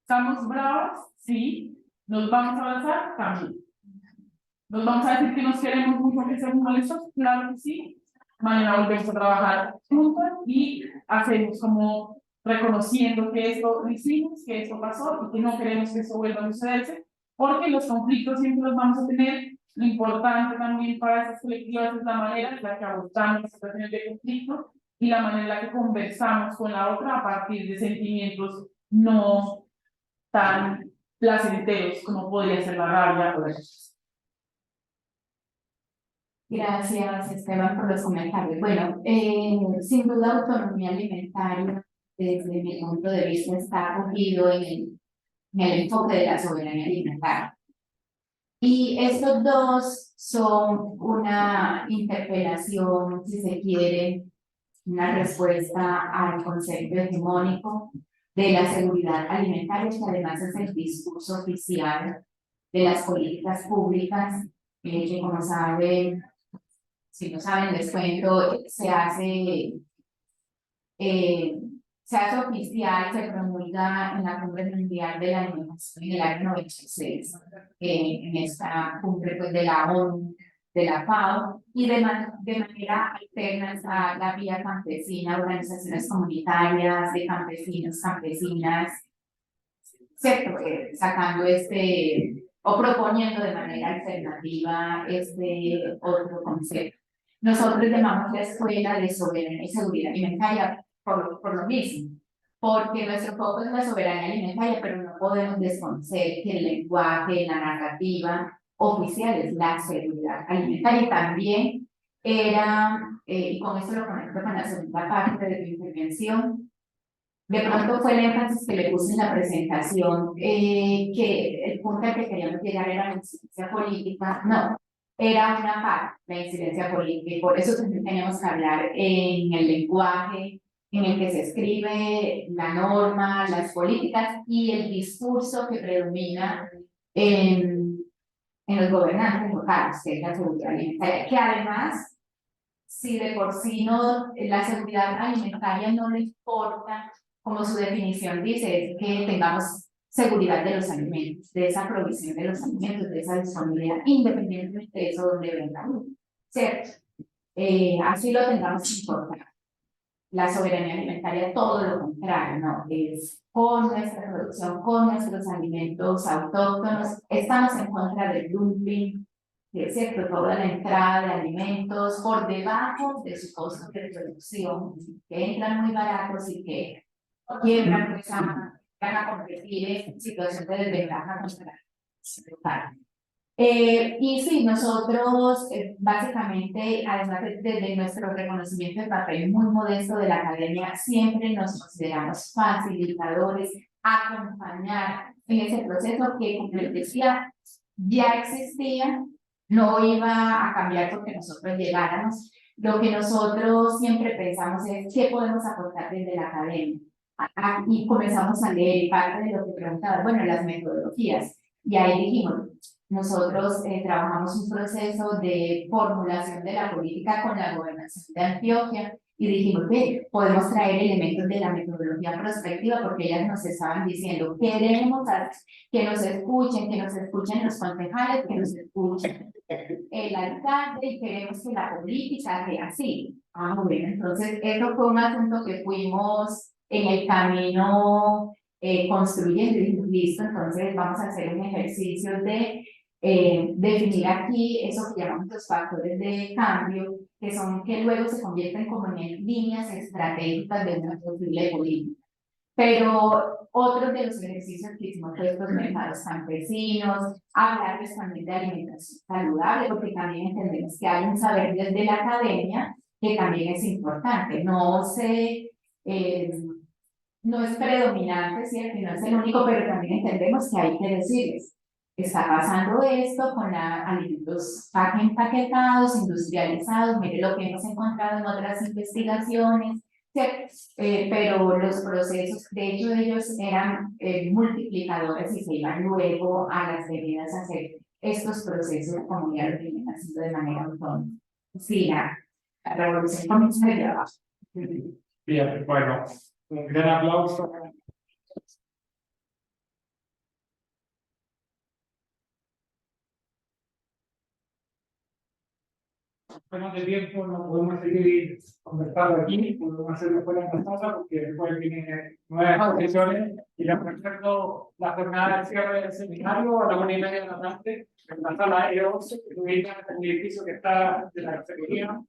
Speaker 2: ¿estamos bravas? Sí. ¿Nos vamos a abrazar? También. ¿Nos vamos a decir que nos queremos mucho, que estamos molestos? Claro que sí. Mañana volvemos a trabajar juntas y hacemos como reconociendo que esto lo hicimos, que esto pasó y que no queremos que esto vuelva a sucederse, porque los conflictos siempre los vamos a tener. Lo importante también para esas colectivas es la manera en la que abordamos las situaciones de conflicto y la manera en la que conversamos con la otra a partir de sentimientos no tan placenteros como podría ser la rabia o la tristeza.
Speaker 6: Gracias, Esteban, por los comentarios. Bueno, sin duda, autonomía alimentaria, desde mi punto de vista, está acogido en en el enfoque de la soberanía alimentaria. Y estos dos son una interpelación, si se quiere, una respuesta al concepto hegemónico de la seguridad alimentaria, que además es el discurso oficial de las políticas públicas, que como saben, si no saben, les cuento, se hace oficial, se promulga en la Cumbre Mundial de la Alimentación en el año 96, en esta cumbre pues, de la ONU, de la FAO, y de manera alterna está la vía campesina, organizaciones comunitarias de campesinos, campesinas, ¿cierto? Sacando o proponiendo de manera alternativa este otro concepto. Nosotros llamamos la escuela de soberanía y seguridad alimentaria por lo mismo, porque nuestro foco es la soberanía alimentaria, pero no podemos desconocer que el lenguaje, la narrativa oficial es la seguridad alimentaria. Y también era, y con esto lo conecto con la segunda parte de tu intervención, de pronto fue el énfasis que le puse en la presentación, que el punto al que queríamos llegar era la incidencia política. No, era una parte, la incidencia política, y por eso también tenemos que hablar en el lenguaje en el que se escribe la norma, las políticas y el discurso que predomina en los gobernantes locales, que es la seguridad alimentaria, que además, si de por sí no, la seguridad alimentaria no le importa, como su definición dice, es que tengamos seguridad de los alimentos, de esa provisión de los alimentos, de esa disponibilidad, independientemente de eso donde venga, ¿cierto? Así lo tengamos que importar. La soberanía alimentaria, todo lo contrario, ¿no? Es con nuestra producción, con nuestros alimentos autóctonos. Estamos en contra del dumping, es cierto, toda la entrada de alimentos por debajo de su costo de producción, que entran muy baratos y que quiebran, pues, van a competir en situación de desventaja contra local. Y sí, nosotros básicamente, además desde nuestro reconocimiento del papel muy modesto de la academia, siempre nos consideramos facilitadores, acompañar en ese proceso que, como les decía, ya existía, no iba a cambiar porque nosotros llegáramos. Lo que nosotros siempre pensamos es qué podemos aportar desde la academia. Y comenzamos a leer parte de lo que preguntaba, bueno, las metodologías. Y ahí dijimos, nosotros trabajamos un proceso de formulación de la política con la gobernación de Antioquia y dijimos que podemos traer elementos de la metodología prospectiva porque ellas nos estaban diciendo queremos que nos escuchen los concejales, que nos escuchen el alcalde y queremos que la política sea así. Bueno, entonces eso fue un asunto que fuimos en el camino construyendo y dijimos, listo, entonces vamos a hacer un ejercicio de definir aquí eso que llamamos los factores de cambio, que son que luego se convierten como en líneas estratégicas de una posible política. Pero otros de los ejercicios que hicimos fue estos mercados campesinos, hablarles también de alimentación saludable, porque también entendemos que hay un saber desde la academia que también es importante. No es predominante, ¿cierto? Y no es el único, pero también entendemos que hay que decirles, está pasando esto con alimentos empaquetados, industrializados, mire lo que hemos encontrado en otras investigaciones, pero los procesos, de hecho ellos eran multiplicadores y se iban luego a las bebidas a hacer estos procesos como ya lo vienen haciendo de manera autónoma. Sí, la revolución comienza de abajo.
Speaker 1: Bien, bueno, un gran aplauso. Bueno, de tiempo no podemos seguir conversando aquí, podemos hacerlo fuera de la sala porque después vienen nuevas sesiones y le presento la jornada de cierre del seminario a la 1:30 de la tarde en la sala E11, que ubica en el edificio que está de la cafetería.